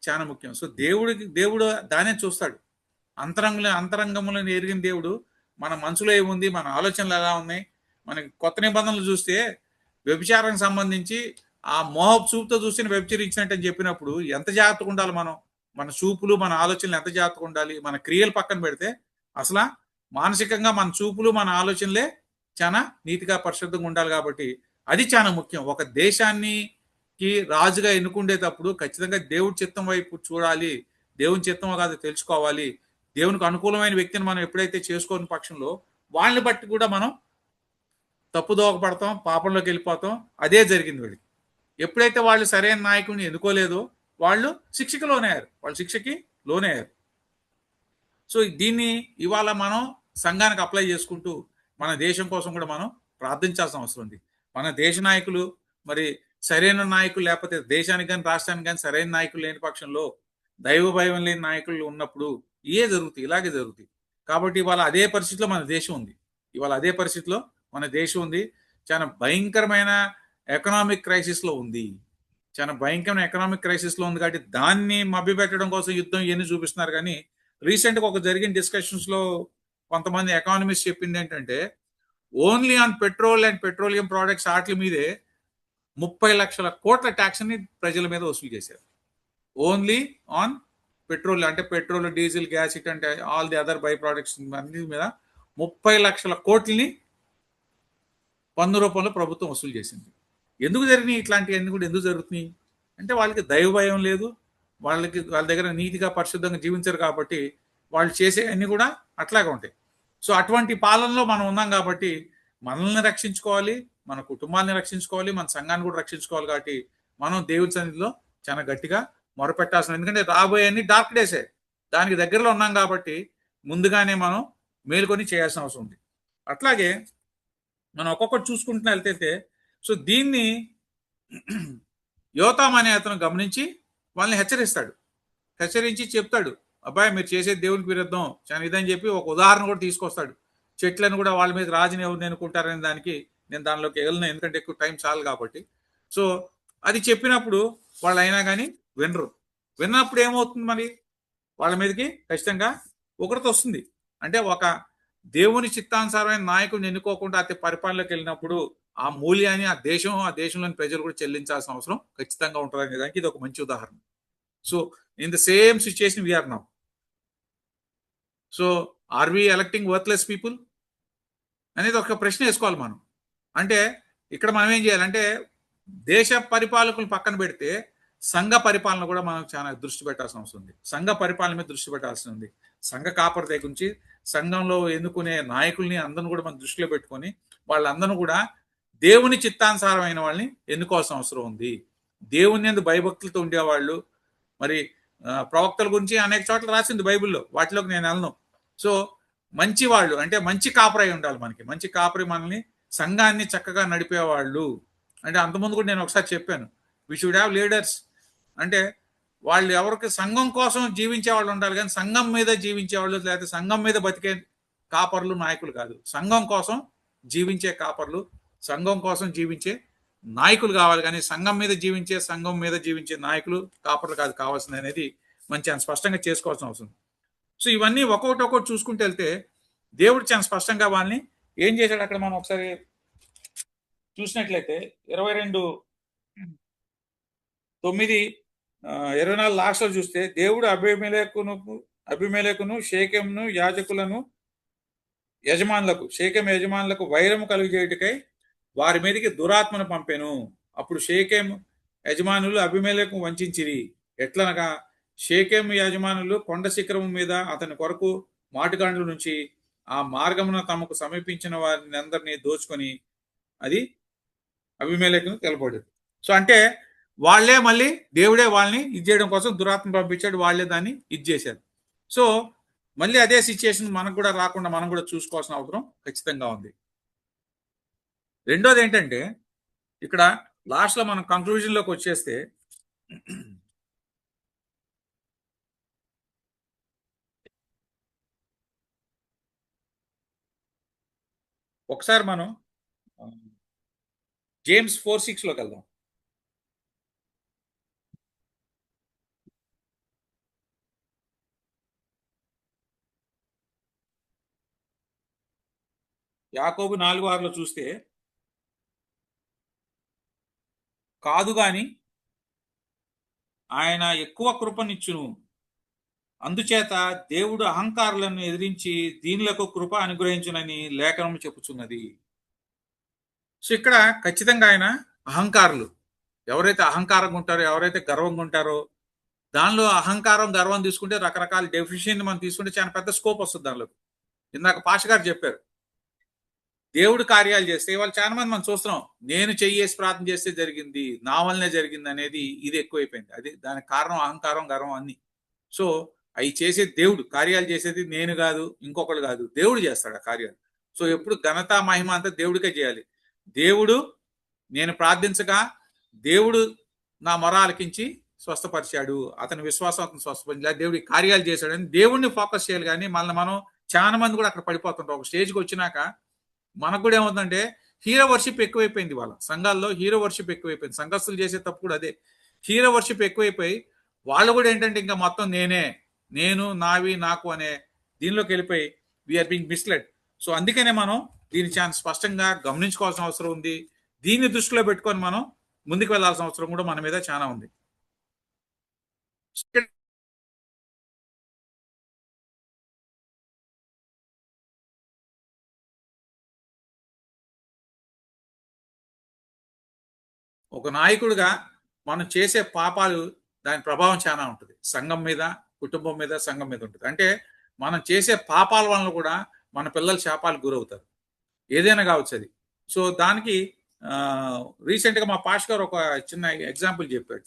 చాలా ముఖ్యం. సో దేవుడు దానే చూస్తాడు. అంతరంగంలో ఎరిగిన దేవుడు మన మనసులో ఏముంది, మన ఆలోచనలు ఎలా ఉన్నాయి. మనకి కొత్త నిబంధనలు చూస్తే వ్యభిచారం సంబంధించి ఆ మోహపు చూపుతో చూస్తే వ్యభిచరించినట్టు అని చెప్పినప్పుడు ఎంత జాగ్రత్తగా ఉండాలి, మన చూపులు మన ఆలోచనలు ఎంత జాగ్రత్తగా ఉండాలి. మన క్రియలు పక్కన పెడితే అసలు మానసికంగా మన చూపులు మన ఆలోచనలే చాలా నీతిగా పరిశుద్ధంగా ఉండాలి. కాబట్టి అది చాలా ముఖ్యం. ఒక దేశానికి రాజుగా ఎన్నుకుండేటప్పుడు ఖచ్చితంగా దేవుడి చిత్తం వైపు చూడాలి, దేవుని చిత్తమో కాదు తెలుసుకోవాలి. దేవునికి అనుకూలమైన వ్యక్తిని మనం ఎప్పుడైతే చేసుకోని పక్షంలో వాళ్ళని బట్టి కూడా మనం తప్పుదోవ పడతాం, పాపంలోకి వెళ్ళిపోతాం. అదే జరిగింది వీళ్ళకి. ఎప్పుడైతే వాళ్ళు సరైన నాయకుడిని ఎన్నుకోలేదో వాళ్ళు శిక్షకి లోనయ్యారు. సో దీన్ని ఇవాళ మనం సంఘానికి అప్లై చేసుకుంటూ మన దేశం కోసం కూడా మనం ప్రార్థించాల్సిన అవసరం ఉంది. మన దేశ నాయకులు మరి సరైన నాయకులు లేకపోతే దేశానికి కానీ రాష్ట్రానికి కానీ సరైన నాయకులు లేని పక్షంలో, దైవ భయం లేని నాయకులు ఉన్నప్పుడు ఇలాగే జరుగుతాయి. కాబట్టి ఇవాళ అదే పరిస్థితిలో మన దేశం ఉంది. చాలా భయంకరమైన ఎకనామిక్ క్రైసిస్ లో ఉంది. కాబట్టి దాన్ని మభ్యపెట్టడం కోసం యుద్ధం ఇవన్నీ చూపిస్తున్నారు. కానీ రీసెంట్గా ఒక జరిగిన డిస్కషన్స్ లో కొంతమంది ఎకానమిస్ట్ చెప్పింది ఏంటంటే, only on petrol and petroleum products వాటి మీదే 30 లక్షల కోట్ల ట్యాక్స్ ని ప్రజల మీద వసూలు చేశారు. ఓన్లీ ఆన్ పెట్రోల్, అంటే పెట్రోల్, డీజిల్, గ్యాస్ అంటే all the other by products అన్నిటి మీద 30 లక్షల కోట్లని పన్ను రూపంలో ప్రభుత్వం వసూలు చేసింది. ఎందుకు జరిగినాయి ఇట్లాంటివన్నీ కూడా? ఎందుకు జరుగుతున్నాయి అంటే వాళ్ళకి దైవ భయం లేదు, వాళ్ళ దగ్గర నీతిగా పరిశుద్ధంగా జీవించరు. కాబట్టి వాళ్ళు చేసే అన్ని కూడా అట్లాగే ఉంటాయి. సో అటువంటి పాలనలో మనం ఉన్నాం కాబట్టి మనల్ని రక్షించుకోవాలి, మన కుటుంబాన్ని రక్షించుకోవాలి, మన సంఘాన్ని కూడా రక్షించుకోవాలి. కాబట్టి మనం దేవుని సన్నిధిలో చాలా గట్టిగా మొరపెట్టాల్సిన, ఎందుకంటే రాబోయే అన్ని డార్క్ డేసే, దానికి దగ్గరలో ఉన్నాం కాబట్టి ముందుగానే మనం మేలుకొని చేయాల్సిన అవసరం ఉంది. అట్లాగే మనం ఒక్కొక్కటి చూసుకుంటున్నా వెళ్తే, సో దీన్ని యోతాం అనే అతను గమనించి వాళ్ళని హెచ్చరించి చెప్తాడు, అబ్బాయి మీరు చేసే దేవునికి విరుద్ధం చాలా ఇదని చెప్పి ఒక ఉదాహరణ కూడా తీసుకొస్తాడు. చెట్లను కూడా వాళ్ళ మీద రాజుని ఎవరిని ఎన్నుకుంటారనే దానికి నేను దానిలోకి వెళ్ళను, ఎందుకంటే ఎక్కువ టైం చాలు కాబట్టి. సో అది చెప్పినప్పుడు వాళ్ళు అయినా కానీ వినరు. విన్నప్పుడు ఏమవుతుంది, మరి వాళ్ళ మీదకి ఖచ్చితంగా ఉగ్రత వస్తుంది. అంటే ఒక దేవుని చిత్తానుసారమైన నాయకుడిని ఎన్నుకోకుండా అతి పరిపాలనలోకి వెళ్ళినప్పుడు ఆ మూల్యాన్ని ఆ దేశంలోని ప్రజలు కూడా చెల్లించాల్సిన అవసరం ఖచ్చితంగా ఉంటుంది అనే దానికి ఇది ఒక మంచి ఉదాహరణ. So in the same situation we are now. So are we electing worthless people అనేది ఒక ప్రశ్న వేసుకోవాలి మనం. అంటే ఇక్కడ మనం ఏం చేయాలంటే దేశ పరిపాలకులు పక్కన పెడితే సంఘ పరిపాలన కూడా మనం చాలా దృష్టి పెట్టాల్సిన అవసరం ఉంది. సంఘ పరిపాలన మీద దృష్టి పెట్టాల్సి ఉంది. సంఘ కాపరత గురించి, సంఘంలో ఎన్నుకునే నాయకుల్ని అందరిని కూడా మనం దృష్టిలో పెట్టుకొని వాళ్ళందరూ కూడా దేవుని చిత్తానుసారమైన వాళ్ళని ఎన్నుకోవాల్సిన అవసరం ఉంది. దేవుని యందు భయభక్తులతో ఉండేవాళ్ళు, మరి ప్రవక్తల గురించి అనేక చోట్ల రాసింది బైబిల్లో, వాటిలోకి నేను వెళ్ళను. సో మంచి వాళ్ళు అంటే మంచి కాపరై ఉండాలి మనకి. మంచి కాపరి మనల్ని సంఘాన్ని చక్కగా నడిపేవాళ్ళు. అంటే అంతకుముందు కూడా నేను ఒకసారి చెప్పాను, వి షుడ్ హ్యావ్ లీడర్స్. అంటే వాళ్ళు ఎవరికి సంఘం కోసం జీవించే వాళ్ళు ఉండాలి, కానీ సంఘం మీద జీవించేవాళ్ళు లేకపోతే సంఘం మీద బతికే కాపర్లు నాయకులు కాదు. సంఘం కోసం జీవించే కాపర్లు, సంఘం కోసం జీవించే నాయకులు కావాలి, కానీ సంఘం మీద జీవించే నాయకులు కాపర్లు కాదు కావాల్సింది అనేది మంచి స్పష్టంగా చేసుకోవాల్సిన అవసరం. సో ఇవన్నీ ఒక్కొక్కటి చూసుకుంటూ వెళ్తే దేవుడు చాలా స్పష్టంగా వాళ్ళని ఏం చేశాడు అక్కడ మనం ఒకసారి చూసినట్లయితే 22:9-24 లాస్ట్ లో చూస్తే దేవుడు అబీమెలెకును షేకెమును షేకెం యజమానులకు వైరము కలుగజేయుటకై వారి మీదకి దురాత్మను పంపెను. అప్పుడు షేకెం యజమానులు అబీమెలెకు వంచిరి. ఎట్లనగా షేకెం యజమానులు కొండ శిఖరము మీద అతని కొరకు మాటుగాండ్ల నుంచి ఆ మార్గమున తమకు సమీపించిన వారిని అందరినీ దోచుకొని అది అబీమెలెకును తెలపడు. సో అంటే వాళ్ళే మళ్ళీ దేవుడే వాళ్ళని ఇది చేయడం కోసం దురాత్మ పంపించాడు, వాళ్ళే దాన్ని ఇది చేశారు. సో మళ్ళీ అదే సిచ్యుయేషన్ మనకు కూడా రాకుండా మనం కూడా చూసుకోవాల్సిన అవసరం ఖచ్చితంగా ఉంది. రెండోది ఏంటంటే ఇక్కడ లాస్ట్ లో మనం కంక్లూజన్ లోకి వచ్చేస్తే ఒకసారి మనం జేమ్స్ 4:6 లోకి వెళ్దాం. యాకోబు 4:6 చూస్తే, కాదు గాని ఆయన ఎక్కువ కృపనిచ్చును, అందుచేత దేవుడు అహంకారులను ఎదిరించి దీనులకు కృప అనుగ్రహించునని లేఖనం చెప్పుచున్నది. సో ఇక్కడ ఖచ్చితంగా ఆయన అహంకారులు ఎవరైతే అహంకారంగా ఉంటారో, ఎవరైతే గర్వంగా ఉంటారో, దానిలో అహంకారం గర్వం తీసుకుంటే రకరకాల డెఫినేషన్ మనం తీసుకుంటే చాలా పెద్ద స్కోప్ వస్తుంది దానిలో. ఇందాక పాష గారు చెప్పారు, దేవుడు కార్యాలు చేస్తే ఇవాళ చాలా మంది మనం చూస్తున్నాం, నేను చెయ్యేసి ప్రార్థన చేస్తే జరిగింది, నా వల్లనే జరిగింది అనేది ఇది ఎక్కువైపోయింది. అది దానికి కారణం అహంకారం, గర్వం అన్ని. సో అవి చేసేది దేవుడు, కార్యాలు చేసేది నేను కాదు, ఇంకొకరు కాదు, దేవుడు చేస్తాడు ఆ కార్యాలు. సో ఎప్పుడు ఘనత మహిమ అంతా దేవుడికే చేయాలి. దేవుడు నేను ప్రార్థించగా దేవుడు నా మొర ఆలకించి స్వస్థపరిచాడు, అతని విశ్వాసం అతను స్వస్థపరిచాడు, దేవుడి కార్యాలు చేశాడని దేవుడిని ఫోకస్ చేయాలి. కానీ మళ్ళీ మనం చాలా మంది కూడా అక్కడ పడిపోతుంటాం. ఒక స్టేజ్కి వచ్చినాక మనకు కూడా ఏమవుతుందంటే హీరో వర్షిప్ ఎక్కువైపోయింది. వాళ్ళ సంఘాల్లో హీరో వర్షిప్ ఎక్కువైపోయింది. సంఘస్థులు చేసే తప్పు కూడా అదే, హీరో వర్షిప్ ఎక్కువైపోయి వాళ్ళు కూడా ఏంటంటే ఇంకా మొత్తం నేను నావి నాకు అనే దీనిలోకి వెళ్ళిపోయి వీఆర్ బీయింగ్ మిస్లెడ్. సో అందుకనే మనం దీన్ని చాలా స్పష్టంగా గమనించుకోవాల్సిన అవసరం ఉంది. దీన్ని దృష్టిలో పెట్టుకొని మనం ముందుకు వెళ్లాల్సిన అవసరం కూడా మన మీద చాలా ఉంది. ఒక నాయకుడిగా మనం చేసే పాపాలు దాని ప్రభావం చాలా ఉంటుంది సంఘం మీద, కుటుంబం మీద, సంఘం మీద ఉంటుంది. అంటే మనం చేసే పాపాల వలన కూడా మన పిల్లలు శాపాలకు గురవుతారు, ఏదైనా కావచ్చు అది. సో దానికి రీసెంట్గా మా పాష్ గారు ఒక చిన్న ఎగ్జాంపుల్ చెప్పాడు.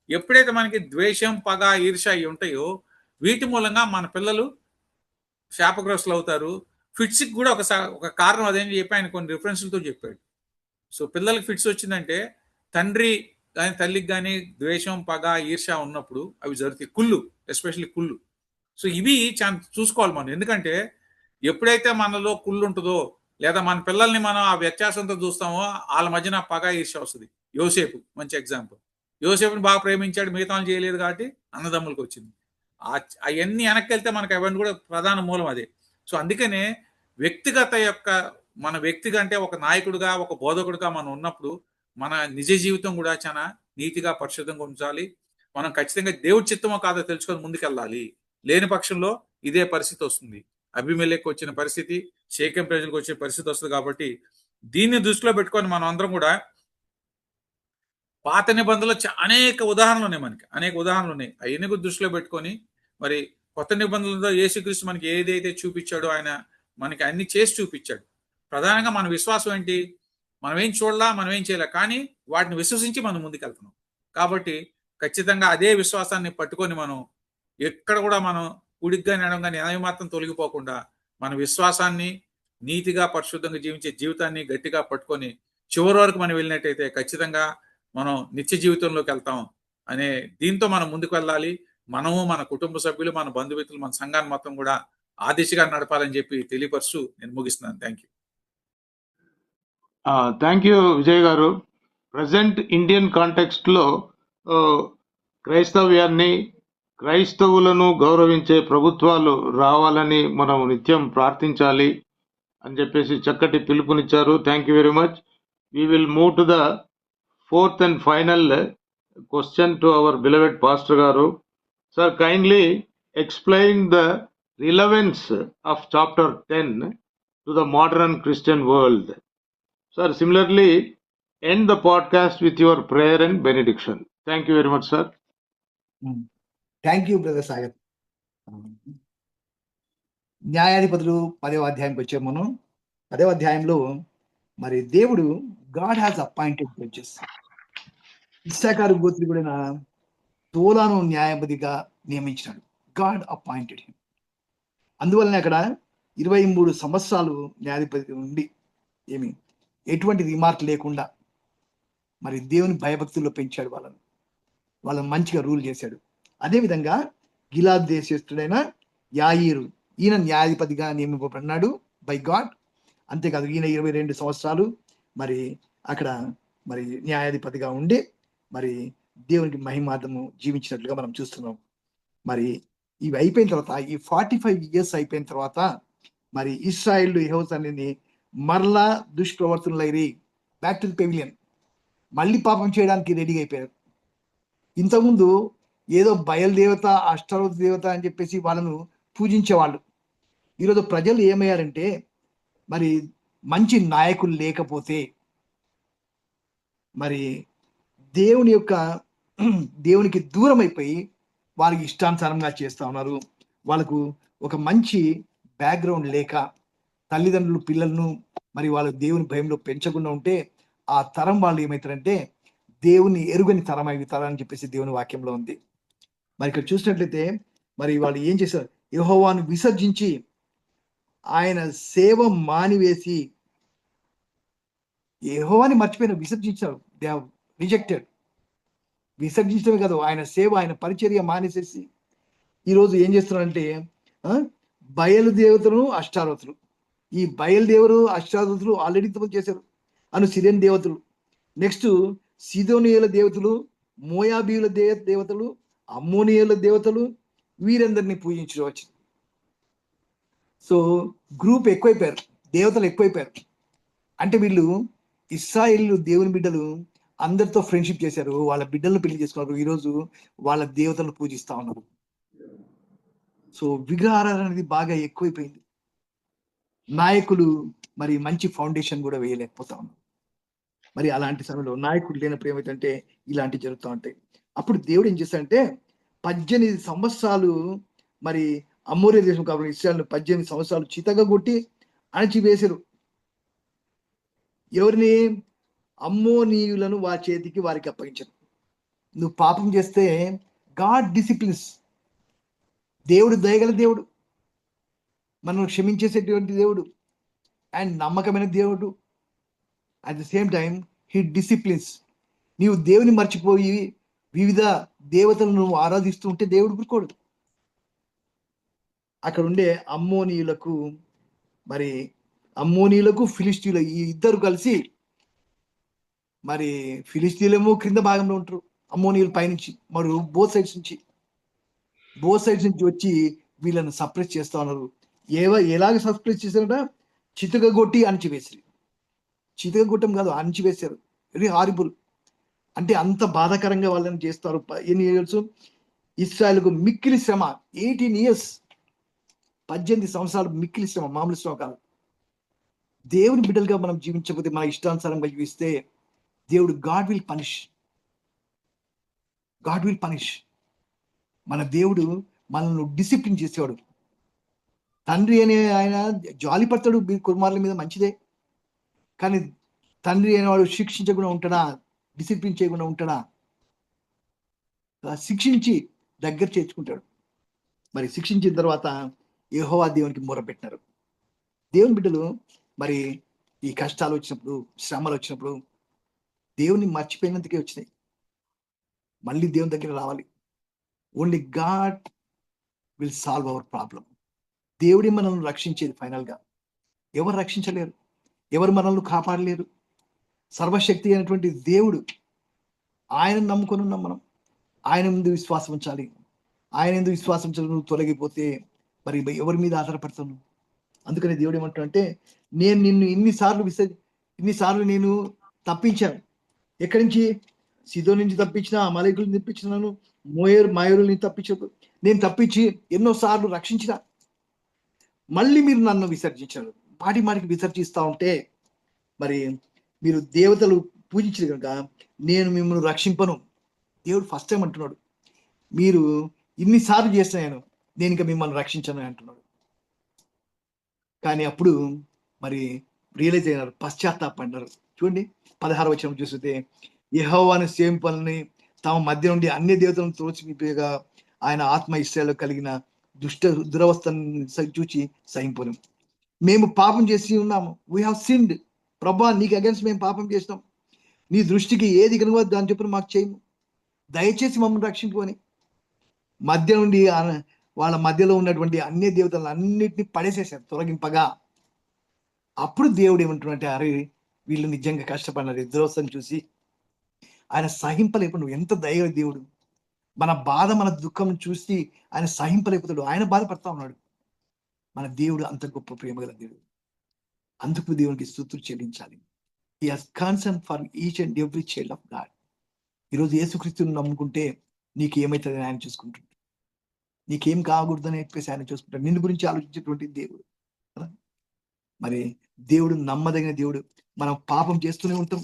ఎప్పుడైతే మనకి ద్వేషం, పగ, ఈర్ష అవి ఉంటాయో వీటి మూలంగా మన పిల్లలు శాపగ్రస్తులు అవుతారు. ఫిట్స్కి కూడా ఒక కారణం అదేంటి చెప్పి ఆయన కొన్ని రిఫరెన్స్లతో చెప్పాడు. సో పిల్లలకి ఫిట్స్ వచ్చిందంటే తండ్రి కానీ తల్లికి కానీ ద్వేషం, పగ, ఈర్ష ఉన్నప్పుడు అవి జరుగుతాయి. కుళ్ళు, ఎస్పెషల్లీ కుళ్ళు. సో ఇవి చాలా చూసుకోవాలి మనం. ఎందుకంటే ఎప్పుడైతే మనలో కుళ్ళు ఉంటుందో లేదా మన పిల్లల్ని మనం ఆ వ్యత్యాసంతో చూస్తామో వాళ్ళ మధ్యన పగ ఈర్ష్య వస్తుంది. యోసేపు మంచి ఎగ్జాంపుల్. యోసేపుని బాగా ప్రేమించాడు, మిగతా చేయలేదు కాబట్టి అన్నదమ్ములకు వచ్చింది. అవన్నీ వెనక్కి వెళ్తే మనకు అవన్నీ కూడా ప్రధాన మూలం అదే. సో అందుకనే వ్యక్తిగత యొక్క మన వ్యక్తిగా అంటే ఒక నాయకుడిగా ఒక బోధకుడిగా మనం ఉన్నప్పుడు మన నిజ జీవితం కూడా చాలా నీతిగా పరిశుద్ధంగా ఉంచాలి. మనం ఖచ్చితంగా దేవుడి చిత్తమో కాదో తెలుసుకొని ముందుకెళ్ళాలి. లేని పక్షంలో ఇదే పరిస్థితి వస్తుంది. అభిమెలెకు వచ్చిన పరిస్థితి, షేకెం ప్రజలకు వచ్చే పరిస్థితి వస్తుంది. కాబట్టి దీన్ని దృష్టిలో పెట్టుకొని మనం అందరం కూడా పాత నిబంధనలో అనేక ఉదాహరణలు ఉన్నాయి, మనకి అనేక ఉదాహరణలు ఉన్నాయి. అవన్నీ దృష్టిలో పెట్టుకొని మరి కొత్త నిబంధనలతో యేసుక్రీస్తు మనకి ఏదైతే చూపించాడో ఆయన మనకి అన్ని చేసి చూపించాడు. ప్రధానంగా మన విశ్వాసం ఏంటి? మనం ఏం చూడలా, మనం ఏం చేయలే, కానీ వాటిని విశ్వసించి మనం ముందుకెళ్తున్నాం. కాబట్టి ఖచ్చితంగా అదే విశ్వాసాన్ని పట్టుకొని మనం ఎక్కడ కూడా మనం ఉడిగ్గా నడవగానే ఏమాత్రం తొలగిపోకుండా మన విశ్వాసాన్ని నీతిగా పరిశుద్ధంగా జీవించే జీవితాన్ని గట్టిగా పట్టుకొని చివరి వరకు మనం వెళ్ళినట్టయితే ఖచ్చితంగా మనం నిత్య జీవితంలోకి వెళ్తాం అనే దీంతో మనం ముందుకు వెళ్ళాలి. మనము, మన కుటుంబ సభ్యులు, మన బంధుమిత్రులు, మన సంఘాన్ని మొత్తం కూడా ఆ దిశగా నడపాలని చెప్పి తెలియపరుస్తూ నేను ముగిస్తున్నాను. Thank you. Thank you Vijay గారు. ప్రజెంట్ ఇండియన్ కాంటెక్స్ట్లో క్రైస్తవ్యాన్ని, క్రైస్తవులను గౌరవించే ప్రభుత్వాలు రావాలని మనం నిత్యం ప్రార్థించాలి అని చెప్పేసి చక్కటి పిలుపునిచ్చారు. Thank you very much. We will move to the fourth and final question to our beloved pastor garu. Sir, kindly explain the relevance of chapter 10 to the modern Christian world. Sir, similarly end the podcast with your prayer and benediction. Thank you very much, sir. Thank you brother Sagar. న్యాయాధిపతులు 10వ అధ్యాయంకి వచ్చాము మనం. 10వ అధ్యాయంలో మరి దేవుడు గాడ్ హ్యాస్ అపాయింటెడ్ జడ్జెస్. ఇస్సాకారు గోత్రికుడైన తోలాను న్యాయాధిపతిగా నియమించినాడు. God appointed him. అందువలన అక్కడ 23 సంవత్సరాలు న్యాయాధిపతి ఉండి ఎటువంటి రిమార్క్ లేకుండా మరి దేవుని భయభక్తుల్లో పెంచాడు. వాళ్ళని మంచిగా రూల్ చేశాడు. అదేవిధంగా గిలాద్ దేశస్థుడైన యాయీరు, ఈయన న్యాయాధిపతిగా నియమింపబడినాడు బై గాడ్. అంతేకాదు ఈయన 22 సంవత్సరాలు మరి అక్కడ మరి న్యాయాధిపతిగా ఉండి మరి దేవునికి మహిమార్థము జీవించినట్లుగా మనం చూస్తున్నాం. మరి ఇవి అయిపోయిన తర్వాత, ఈ 45 years అయిపోయిన తర్వాత మరి ఇశ్రాయేలు యెహోవాని మరలా దుష్ప్రవర్తనలైరి బ్యాక్ టు ది పెవిలియన్, మళ్ళీ పాపం చేయడానికి రెడీగా అయిపోయారు. ఇంతకుముందు ఏదో బయలుదేవత, అష్టారోత దేవత అని చెప్పేసి వాళ్ళను పూజించేవాళ్ళు. ఈరోజు ప్రజలు ఏమయ్యారంటే మరి మంచి నాయకులు లేకపోతే మరి దేవునికి దూరం అయిపోయి వారికి ఇష్టానుసారంగా చేస్తూ ఉన్నారు. వాళ్ళకు ఒక మంచి బ్యాక్గ్రౌండ్ లేక తల్లిదండ్రులు పిల్లలను మరి వాళ్ళు దేవుని భయంలో పెంచకుండా ఉంటే ఆ తరం వాళ్ళు ఏమవుతారంటే దేవుని ఎరుగని తరం అవుతారని చెప్పేసి దేవుని వాక్యంలో ఉంది. మరి ఇక్కడ చూసినట్లయితే మరి వాళ్ళు ఏం చేశారు? యెహోవాను విసర్జించి ఆయన సేవ మానివేసి యెహోవాని మర్చిపోయిన, విసర్జించారు. They have rejected. విసర్జించడమే కాదు, ఆయన సేవ, ఆయన పరిచర్య మానేసేసి ఈరోజు ఏం చేస్తున్నారంటే బయలుదేవతలు, అష్టారోతులు. ఈ బయలుదేవరు, అష్టారోతులు ఆల్రెడీ చేశారు అను సిరియన్ దేవతలు. నెక్స్ట్ సిదోనియుల దేవతలు, మోయాబీయుల దేవతలు, అమ్మోనియుల దేవతలు, వీరందరినీ పూజించడం వచ్చింది. సో గ్రూప్ ఎక్కువైపోయారు, దేవతలు ఎక్కువైపోయారు. అంటే వీళ్ళు ఇశ్రాయేలు దేవుని బిడ్డలు అందరితో ఫ్రెండ్షిప్ చేశారు, వాళ్ళ బిడ్డలను పెళ్లి చేసుకున్నారు. ఈరోజు వాళ్ళ దేవతలను పూజిస్తా ఉన్నారు. సో విగ్రహారాధన అనేది బాగా ఎక్కువైపోయింది. నాయకులు మరి మంచి ఫౌండేషన్ కూడా వేయలేకపోతా ఉన్నారు. మరి అలాంటి సమయంలో నాయకుడు లేనప్పుడు ఏమైతుందంటే ఇలాంటివి జరుగుతూ ఉంటాయి. అప్పుడు దేవుడు ఏం చేస్తాడంటే 18 సంవత్సరాలు మరి అమోరియా దేశం కాబట్టి ఇశ్రాయేలును 18 సంవత్సరాలు చితగా కొట్టి అణచివేశారు. ఎవరిని? అమ్మోనీయులను వారి చేతికి వారికి అప్పగించారు. నువ్వు పాపం చేస్తే గాడ్ డిసిప్లిన్స్. దేవుడు దయగల దేవుడు, మనం క్షమించేసేటువంటి దేవుడు అండ్ నమ్మకమైన దేవుడు. At the same time he disciplines. నీవు దేవుని మర్చిపోయి వివిధ దేవతలను నువ్వు ఆరాధిస్తూ ఉంటే దేవుడు ఊరుకోడు. అక్కడ ఉండే అమ్మోనీయులకు మరి అమ్మోనీయులకు ఫిలిస్తీన్లు ఈ ఇద్దరు కలిసి, మరి ఫిలిస్తీన్లేమో క్రింద భాగంలో ఉంటారు, అమ్మోనీయులు పైనుంచి, మరి బోత్ సైడ్స్ నుంచి వచ్చి వీళ్ళని సప్రెస్ చేస్తా ఉన్నారు. ఎలాగ సప్రెస్ చేశారంట? చితకగొట్టి అణిచివేశారు. చితకగొట్టం కాదు, అణిచివేశారు. Very horrible. అంటే అంత బాధాకరంగా వాళ్ళని చేస్తారు. ఎన్ని ఇయర్స్? ఇస్రాయల్కు మిక్కిలి శ్రమ, 18 years, 18 సంవత్సరాలు మిక్కిలి శ్రమ, మామూలు శ్రమ కాదు. దేవుని బిడ్డలుగా మనం జీవించకపోతే, మన ఇష్టానుసారంగా జీవిస్తే, దేవుడు గాడ్ విల్ పనిష్. మన దేవుడు మనల్ని డిసిప్లిన్ చేసేవాడు. తండ్రి అనే ఆయన జాలి పడతాడు కుమారుల మీద, మంచిదే. కానీ తండ్రి అనేవాడు శిక్షించకుండా ఉంటాడా? డిసిప్లిన్ చేయకుండా ఉంటాడా? శిక్షించి దగ్గర చేర్చుకుంటాడు. మరి శిక్షించిన తర్వాత యెహోవా దేవునికి మొరపెట్టినారు. దేవుని బిడ్డలు మరి ఈ కష్టాలు వచ్చినప్పుడు, శ్రమలు వచ్చినప్పుడు దేవుని మర్చిపోయినందుకే వచ్చినాయి. మళ్ళీ దేవుని దగ్గర రావాలి. Only God will solve our problem. దేవుడి మనల్ని రక్షించేది ఫైనల్గా. ఎవరు రక్షించలేరు, ఎవరు మనల్ని కాపాడలేరు. సర్వశక్తి అయినటువంటి దేవుడు, ఆయన నమ్ముకొని ఉన్నాం మనం. ఆయన ముందు విశ్వాసం ఉంచాలి. ఆయన ఎందుకు విశ్వాసం ఉంచాలి? నువ్వు తొలగిపోతే మరి ఎవరి మీద ఆధారపడతాను? అందుకని దేవుడు ఏమంటాడంటే, నేను నిన్ను ఇన్నిసార్లు నేను తప్పించాను. ఎక్కడి నుంచి? సిదో నుంచి తప్పించిన, అమాలేకులను తప్పించినాను, మాయోరుల్ని తప్పించాను. నేను తప్పించి ఎన్నోసార్లు రక్షించిన. మళ్ళీ మీరు నన్ను విసర్జించారు. మాటికి విసర్జిస్తూ ఉంటే మరి మీరు దేవతలు పూజించారు కనుక నేను మిమ్మల్ని రక్షింపను. దేవుడు ఫస్ట్ టైం అంటున్నాడు, మీరు ఇన్నిసార్లు చేస్తున్నాను, నేను ఇంకా మిమ్మల్ని రక్షించను అంటున్నాడు. కానీ అప్పుడు మరి రియలైజ్ అయినారు, పశ్చాత్తాపడినారు. చూడండి 16వ వచనం చూస్తే, యెహోవాను సేవింపని తమ మధ్య నుండి అన్ని దేవతలను త్రోసివేయగా ఆయన ఆత్మ ఇశ్రాయేలులో కలిగిన దురవస్థను చూచి సహింపను. మేము పాపం చేసి ఉన్నాము, వీ హావ్ సిన్డ్. ప్రభా, నీకు అగైన్స్ మేము పాపం చేసినాం, నీ దృష్టికి ఏది కనుగో దాని చెప్పిన మాకు చేయము, దయచేసి మమ్మల్ని రక్షించుకొని. మధ్య నుండి వాళ్ళ మధ్యలో ఉన్నటువంటి అన్ని దేవతలను అన్నిటిని పడేసేసారు తొలగింపగా. అప్పుడు దేవుడు ఏమంటున్నాడంటే, అరే వీళ్ళు నిజంగా కష్టపడినారు. దురవస్థను చూసి ఆయన సహింపలేకుండా, ఎంత దయ దేవుడు! మన బాధ, మన దుఃఖం చూసి ఆయన సహింపలేకపోతాడు. ఆయన బాధపడతా ఉన్నాడు. మన దేవుడు అంత గొప్ప ప్రేమ గల దేవుడు. అందుకు దేవునికి స్తుతులు చెల్లించాలి. He has concern for each and every child of God. ఈరోజు యేసుక్రీస్తుని నమ్ముకుంటే నీకు ఏమవుతుందని ఆయన చూసుకుంటాడు. నీకేం కాకూడదని చెప్పేసి ఆయన చూసుకుంటాడు. నిన్ను గురించి ఆలోచించేటువంటి దేవుడు. మరి దేవుడు నమ్మదగిన దేవుడు. మనం పాపం చేస్తూనే ఉంటాం,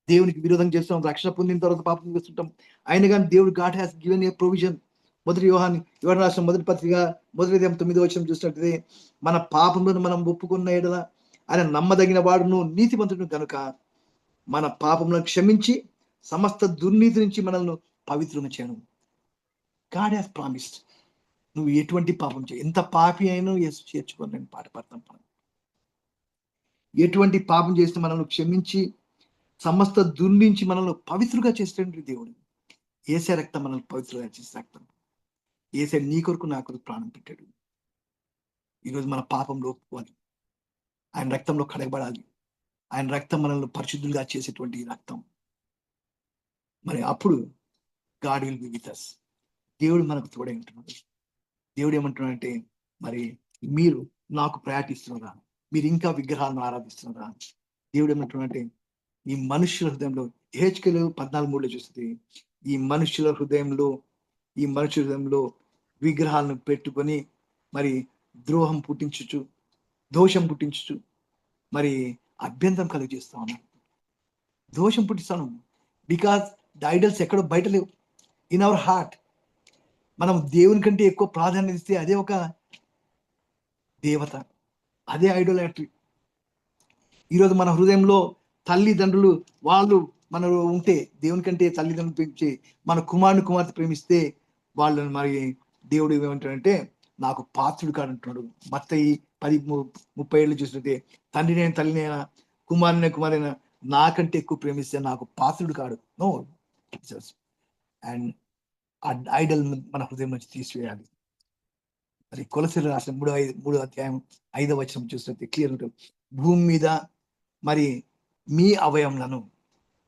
దేవునికి విరోధం చేస్తాం, రక్షణ పొందిన తర్వాత పాపం చేస్తుంటాం. అయినా కానీ దేవుడు God has given a provision. మొదటి యోహాను రాసిన మొదటి పత్రిక 9వ వచనం చూసినట్లయితే, మన పాపములను మనం ఒప్పుకున్న ఎడల ఆయన నమ్మదగిన వాడును నీతిమంతుడు కనుక మన పాపములను క్షమించి సమస్త దుర్నీతి నుంచి మనల్ని పవిత్రం చేయను. God has promised. నువ్వు ఎటువంటి పాపం చేయ, ఎంత పాపి అయినా యేసు చేర్చుకొని నేను పాట పాడతాం. ఎటువంటి పాపం చేసిన మనల్ని క్షమించి సమస్త దుర్నించి మనల్ని పవిత్రుగా చేసేటువంటి దేవుడు. యేసే రక్తం మనల్ని పవిత్రంగా చేసే రక్తం. యేసే నీ కొరకు నా కొరకు ప్రాణం పెట్టాడు. ఈరోజు మన పాపంలో ఒప్పుకోవాలి, ఆయన రక్తంలో కడగబడాలి. ఆయన రక్తం మనల్ని పరిశుద్ధులుగా చేసేటువంటి రక్తం. మరి అప్పుడు God will be with us. దేవుడు మనకు తోడై ఉంటున్నాడు. దేవుడు ఏమంటున్నాడంటే, మరి మీరు నాకు ప్రయాటిస్తున్నారా, మీరు ఇంకా విగ్రహాలను ఆరాధిస్తున్నారా? దేవుడు ఏమంటున్నాడంటే, ఈ మనుషుల హృదయంలో, హెచ్కేలు 14:3 చూస్తుంది, ఈ మనుషుల హృదయంలో విగ్రహాలను పెట్టుకొని మరి ద్రోహం పుట్టించుచు, దోషం పుట్టించుచు, మరి అభ్యంతరం కలిగజేస్తా ఉన్నాను. దోషం పుట్టిస్తాను. బికాస్ ద ఐడల్స్ ఎక్కడో బయట లేవు, ఇన్ అవర్ హార్ట్. మనం దేవుని కంటే ఎక్కువ ప్రాధాన్యత ఇస్తే అదే ఒక దేవత, అదే ఐడోలాట్రీ. ఈరోజు మన హృదయంలో తల్లిదండ్రులు వాళ్ళు మన ఉంటే, దేవుని కంటే తల్లిదండ్రులు ప్రేమించి మన కుమార్తె ప్రేమిస్తే వాళ్ళని మరి దేవుడు ఏమంటాడంటే, నాకు పాత్రుడు కాడంటున్నాడు. మత్తయి 10:37 చూస్తుంటే, తండ్రినైనా తల్లినైనా కుమారునైనా నాకంటే ఎక్కువ ప్రేమిస్తే నాకు పాత్రుడు కాడు. నో. అండ్ ఆ ఐడల్ మన హృదయం నుంచి తీసివేయాలి. మరి కొలసీలు రాసిన 3వ అధ్యాయం 5వ వచనం చూసినట్టు క్లియర్ ఉంటుంది. భూమి మీద మరి మీ అవయములను,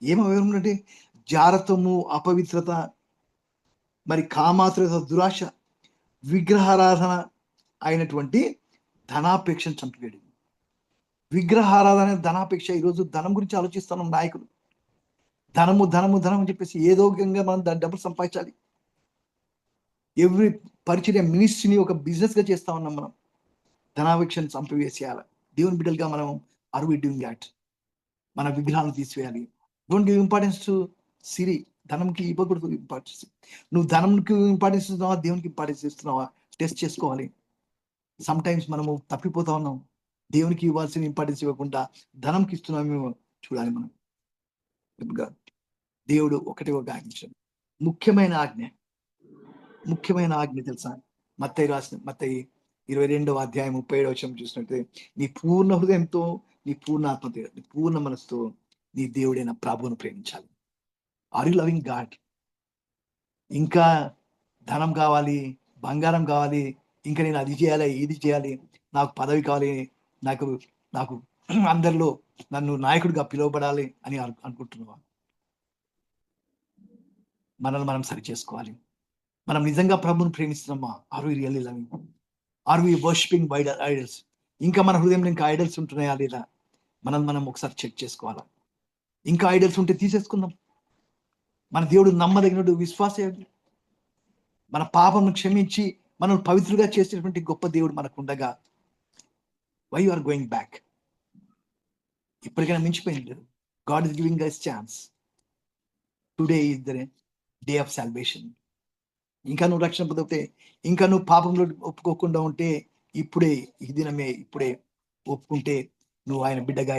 ఏం అవయవం అంటే జారత్వము, అపవిత్రత, మరి కామాతురత, దురాశ, విగ్రహారాధన అయినటువంటి ధనాపేక్షను చంపివేయడం. విగ్రహారాధన, ధనాపేక్ష. ఈరోజు ధనం గురించి ఆలోచిస్తున్నాం నాయకులు. ధనము ధనము ధనం అని చెప్పేసి ఏదో విధంగా మనం డబ్బులు సంపాదించాలి. ఎవ్రీ పరిచర్య మినిస్ట్రీని ఒక బిజినెస్ గా చేస్తా ఉన్నాం మనం. ధనాపేక్షను చంపివేసేయాలి. దేవుని బిడ్డలుగా మనం ఆర్ వి డూయింగ్ దాట్? మన విగ్రహాలను తీసివేయాలి. డోంట్ గివ్ ఇంపార్టెన్స్ టు సిరి. ధనంకి ఇవ్వకూడదు ఇంపార్టెన్స్. నువ్వు ధనంకి ఇంపార్టెన్స్ ఇస్తున్నావా, దేవునికి ఇంపార్టెన్స్ ఇస్తున్నావా? టెస్ట్ చేసుకోవాలి. సమ్ టైమ్స్ మనము తప్పిపోతా ఉన్నాం. దేవునికి ఇవ్వాల్సిన ఇంపార్టెన్స్ ఇవ్వకుండా ధనంకి ఇస్తున్నామేమో చూడాలి మనం. దేవుడు ఒకటే ఒక ఆజ్ఞ, ముఖ్యమైన ఆజ్ఞ తెలుసా? మత్తయి 22వ అధ్యాయం 37వ వచనం చూసినట్టే, నీ పూర్ణ హృదయంతో, నీ పూర్ణ ఆత్మతో, నీ పూర్ణ మనసుతో నీ దేవుడైన ప్రభువును ప్రేమించాలి. Are you loving God? ఇంకా ధనం కావాలి, బంగారం కావాలి, ఇంకా నేను అది చేయాలి, ఇది చేయాలి, నాకు పదవి కావాలి, నాకు అందరిలో నన్ను నాయకుడిగా పిలువబడాలి అని అనుకుంటున్నావా? మనల్ని మనం సరి చేసుకోవాలి. మనం నిజంగా ప్రభువును ప్రేమిస్తున్నామా? Are we really loving? Are we worshipping idols? ఇంకా మన హృదయంలో ఇంకా ఐడల్స్ ఉంటున్నాయా లేదా? మనం ఒకసారి చెక్ చేసుకోవాలా. ఇంకా ఐడల్స్ ఉంటే తీసేసుకుందాం. మన దేవుడు నమ్మదగినడు, విశ్వాసయోగ్యుడు. మన పాపంను క్షమించి మనం పవిత్రుగా చేసేటువంటి గొప్ప దేవుడు మనకు ఉండగా why you are going back? ఇప్పటికైనా మించిపోయింది. God is giving us chance. Today is the day of salvation. ఇంకా నువ్వు రక్షణ పొందితే, ఇంకా నువ్వు పాపంలో ఒప్పుకోకుండా ఉంటే, ఇప్పుడే ఈ దినమే ఇప్పుడే ఒప్పుకుంటే నువ్వు ఆయన బిడ్డగా,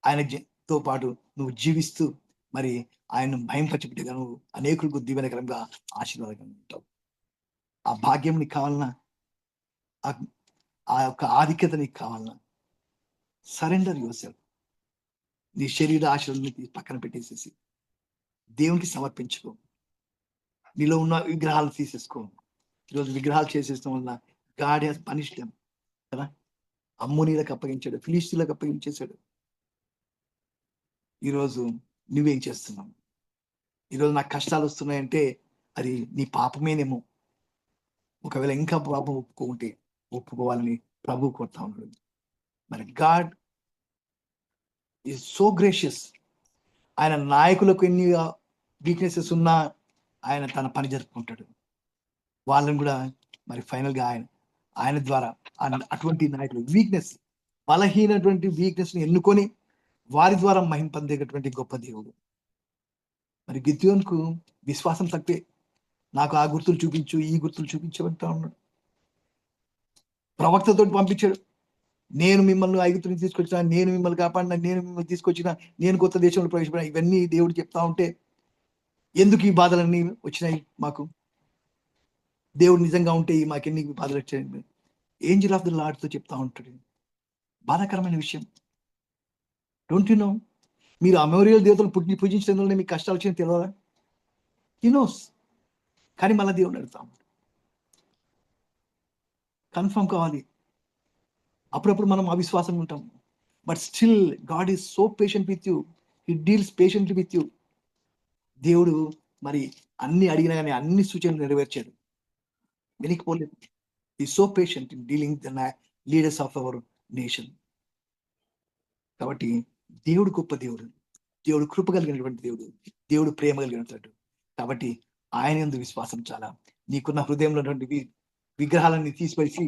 ఆయనతో పాటు నువ్వు జీవిస్తూ మరి ఆయన్ను భయంపరిచే బిడ్డగా, నువ్వు అనేకులకు దీవెనకరంగా, ఆశీర్వాదకరంగా ఉంటావు. ఆ భాగ్యం నీకు కావాలన్నా, ఆ యొక్క ఆధిక్యత నీకు కావాలన్నా, సరెండర్ యువర్ సెల్ఫ్. నీ శరీర ఆశలను పక్కన పెట్టేసేసి దేవునికి సమర్పించుకో. నీలో ఉన్న విగ్రహాలు తీసేసుకో. ఈరోజు విగ్రహాలు చేసేయడం వల్ల గాడ్ హెస్ పనిష్డ్ దెమ్ కదా. అమ్మోనీలకు అప్పగించాడు, ఫిలిష్తీయులకు అప్పగించేశాడు. ఈరోజు నువ్వేం చేస్తున్నావు? ఈరోజు నాకు కష్టాలు వస్తున్నాయంటే అది నీ పాపమేనేమో. ఒకవేళ ఇంకా పాపం ఒప్పుకోవాలని ప్రభు కోరుతా ఉన్నాడు. మరి గాడ్ ఈజ్ సో గ్రేషియస్. ఆయన నాయకులకు ఎన్ని వీక్నెసెస్ ఉన్నా ఆయన తన పని జరుపుకుంటాడు. వాళ్ళని కూడా మరి ఫైనల్గా ఆయన ద్వారా అటువంటి నాయకులు బలహీనటువంటి వీక్నెస్ ని ఎన్నుకొని వారి ద్వారా మహిమ పొందేటటువంటి గొప్ప దేవుడు. మరి గిద్యోనుకు విశ్వాసం తక్కువే. నాకు ఆ గుర్తులు చూపించు, ఈ గుర్తులు చూపించమంటా ఉన్నాడు. ప్రవక్తతో పంపించాడు. నేను మిమ్మల్ని ఐగుప్తు నుంచి తీసుకొచ్చిన, నేను మిమ్మల్ని కాపాడిన, నేను మిమ్మల్ని తీసుకొచ్చిన, నేను కొత్త దేశంలో ప్రవేశపెట్టిన, ఇవన్నీ దేవుడు చెప్తా ఉంటే ఎందుకు ఈ బాధలన్నీ వచ్చినాయి మాకు? దేవుడు నిజంగా ఉంటే మాకెన్ని బాధలు వచ్చాయి? ఏంజల్ ఆఫ్ ది లార్డ్ తో చెప్తా ఉంటాడు. బాధాకరమైన విషయం. Don't you know? మీరు అమోరియల్ దేవతలు పూజించడం వల్ల మీకు కష్టాలు వచ్చినాయి తెలియదా? హి నోస్. కానీ మళ్ళీ దేవుడు అడుగుతాం, కన్ఫర్మ్ కావాలి. అప్పుడప్పుడు మనం అవిశ్వాసంగా ఉంటాం. But still God is so patient with you. He deals patiently with you. దేవుడు మరి అన్ని అడిగినా కానీ అన్ని సూచనలు నెరవేర్చాడు, వెనక్కిపోలేదు. Is so patient in dealing the leaders of our nation. కాబట్టి దేవుడు గొప్ప దేవుడు, దేవుడు కృప కలిగినటువంటి దేవుడు, దేవుడు ప్రేమ కలిగినటువంటి. కాబట్టి ఆయన యందు విశ్వాసం చాలా. నీకున్న హృదయంలో ఉన్నటువంటి విగ్రహాలన్నీ తీసిపరిచి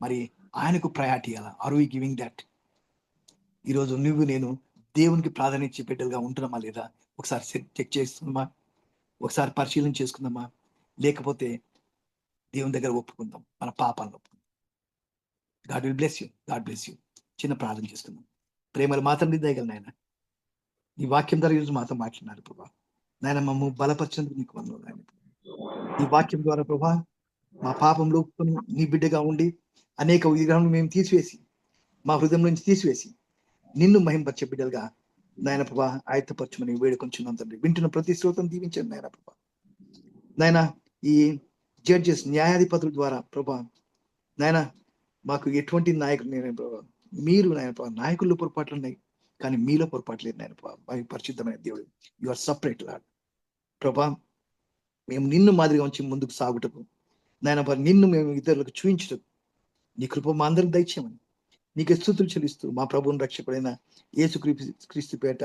మరి ఆయనకు ప్రయారిటీ ఇవ్వాలా. Are we giving that? ఈరోజు నువ్వు నేను దేవునికి ప్రాధాన్యత ఇచ్చే బిడ్డలుగా ఉంటున్నామా లేదా? ఒకసారి చెక్ చేసుకుందామా? ఒకసారి పరిశీలన చేసుకుందామా? లేకపోతే దేవుని దగ్గర ఒప్పుకుందాం, మన పాపాలను ఒప్పుకుందాం. God will bless you. God bless you. చిన్న ప్రార్థన చేసుకుందాం. ప్రేమలు మాత్రం దయగల నాయన, ఈ వాక్యం ద్వారా ఈరోజు మాతో మాట్లాడినారు ప్రభా. నాయన మమ్మ బలపరిచినందుకు నీకు వందనాలు నాయన. ఈ వాక్యం ద్వారా ప్రభా మా పాపంలో నీ బిడ్డగా ఉండి అనేక విగ్రహాలను మేము తీసివేసి, మా హృదయం నుంచి తీసివేసి నిన్ను మహింపరిచే బిడ్డలుగా నాయన ప్రభా ఆయత్తపరచమని వేడుకొంచున్నాం తండ్రి. వింటున్న ప్రతి శ్రోతం దీవించండి నాయన ప్రభా. నాయన ఈ జడ్జెస్, న్యాయాధిపతుల ద్వారా ప్రభా నాయన మాకు ఎటువంటి నాయకులు నేను ప్రభా, మీరు నాయన ప్రభా, నాయకుల్లో పొరపాట్లు ఉన్నాయి కానీ మీలో పొరపాటు లేదు నాయన ప్రభా. పరిశుద్ధమైన దేవుడు, యు ఆర్ సపరేట్ లాడ్ ప్రభా. మేము నిన్ను మాదిరిగా ఉంచి ముందుకు సాగుటకు నాయన ప్రభా, నిన్ను మేము ఇతరులకు చూపించుటకు నీ కృప మా అందరికి దయచేయమని నీకు స్తుతులు చెల్లిస్తూ మా ప్రభువుని రక్షకుడైన యేసు క్రీస్తు పేట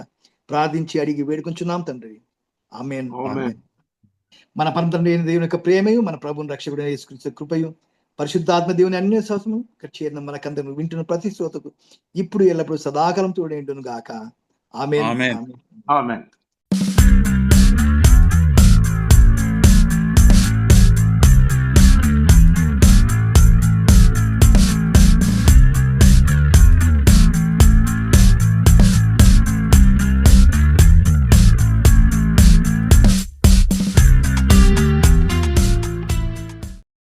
ప్రార్థించి అడిగి వేడుకొంచున్నాం తండ్రి. ఆమేన్. ఆమేన్. మన పరమ తండ్రి అయిన దేవుని యొక్క ప్రేమయు, మన ప్రభువుని రక్షకుడైన యేసు క్రీస్తు కృపయు, పరిశుద్ధాత్మ దేవుని అన్య శాసము చేరిన మనకందరూ వింటున్న ప్రతి శ్రోతకు ఇప్పుడు ఎల్లప్పుడూ సదాకాలం తోడేంటును గాక. ఆమేన్. ఆమేన్. ఆమేన్. ఆమేన్.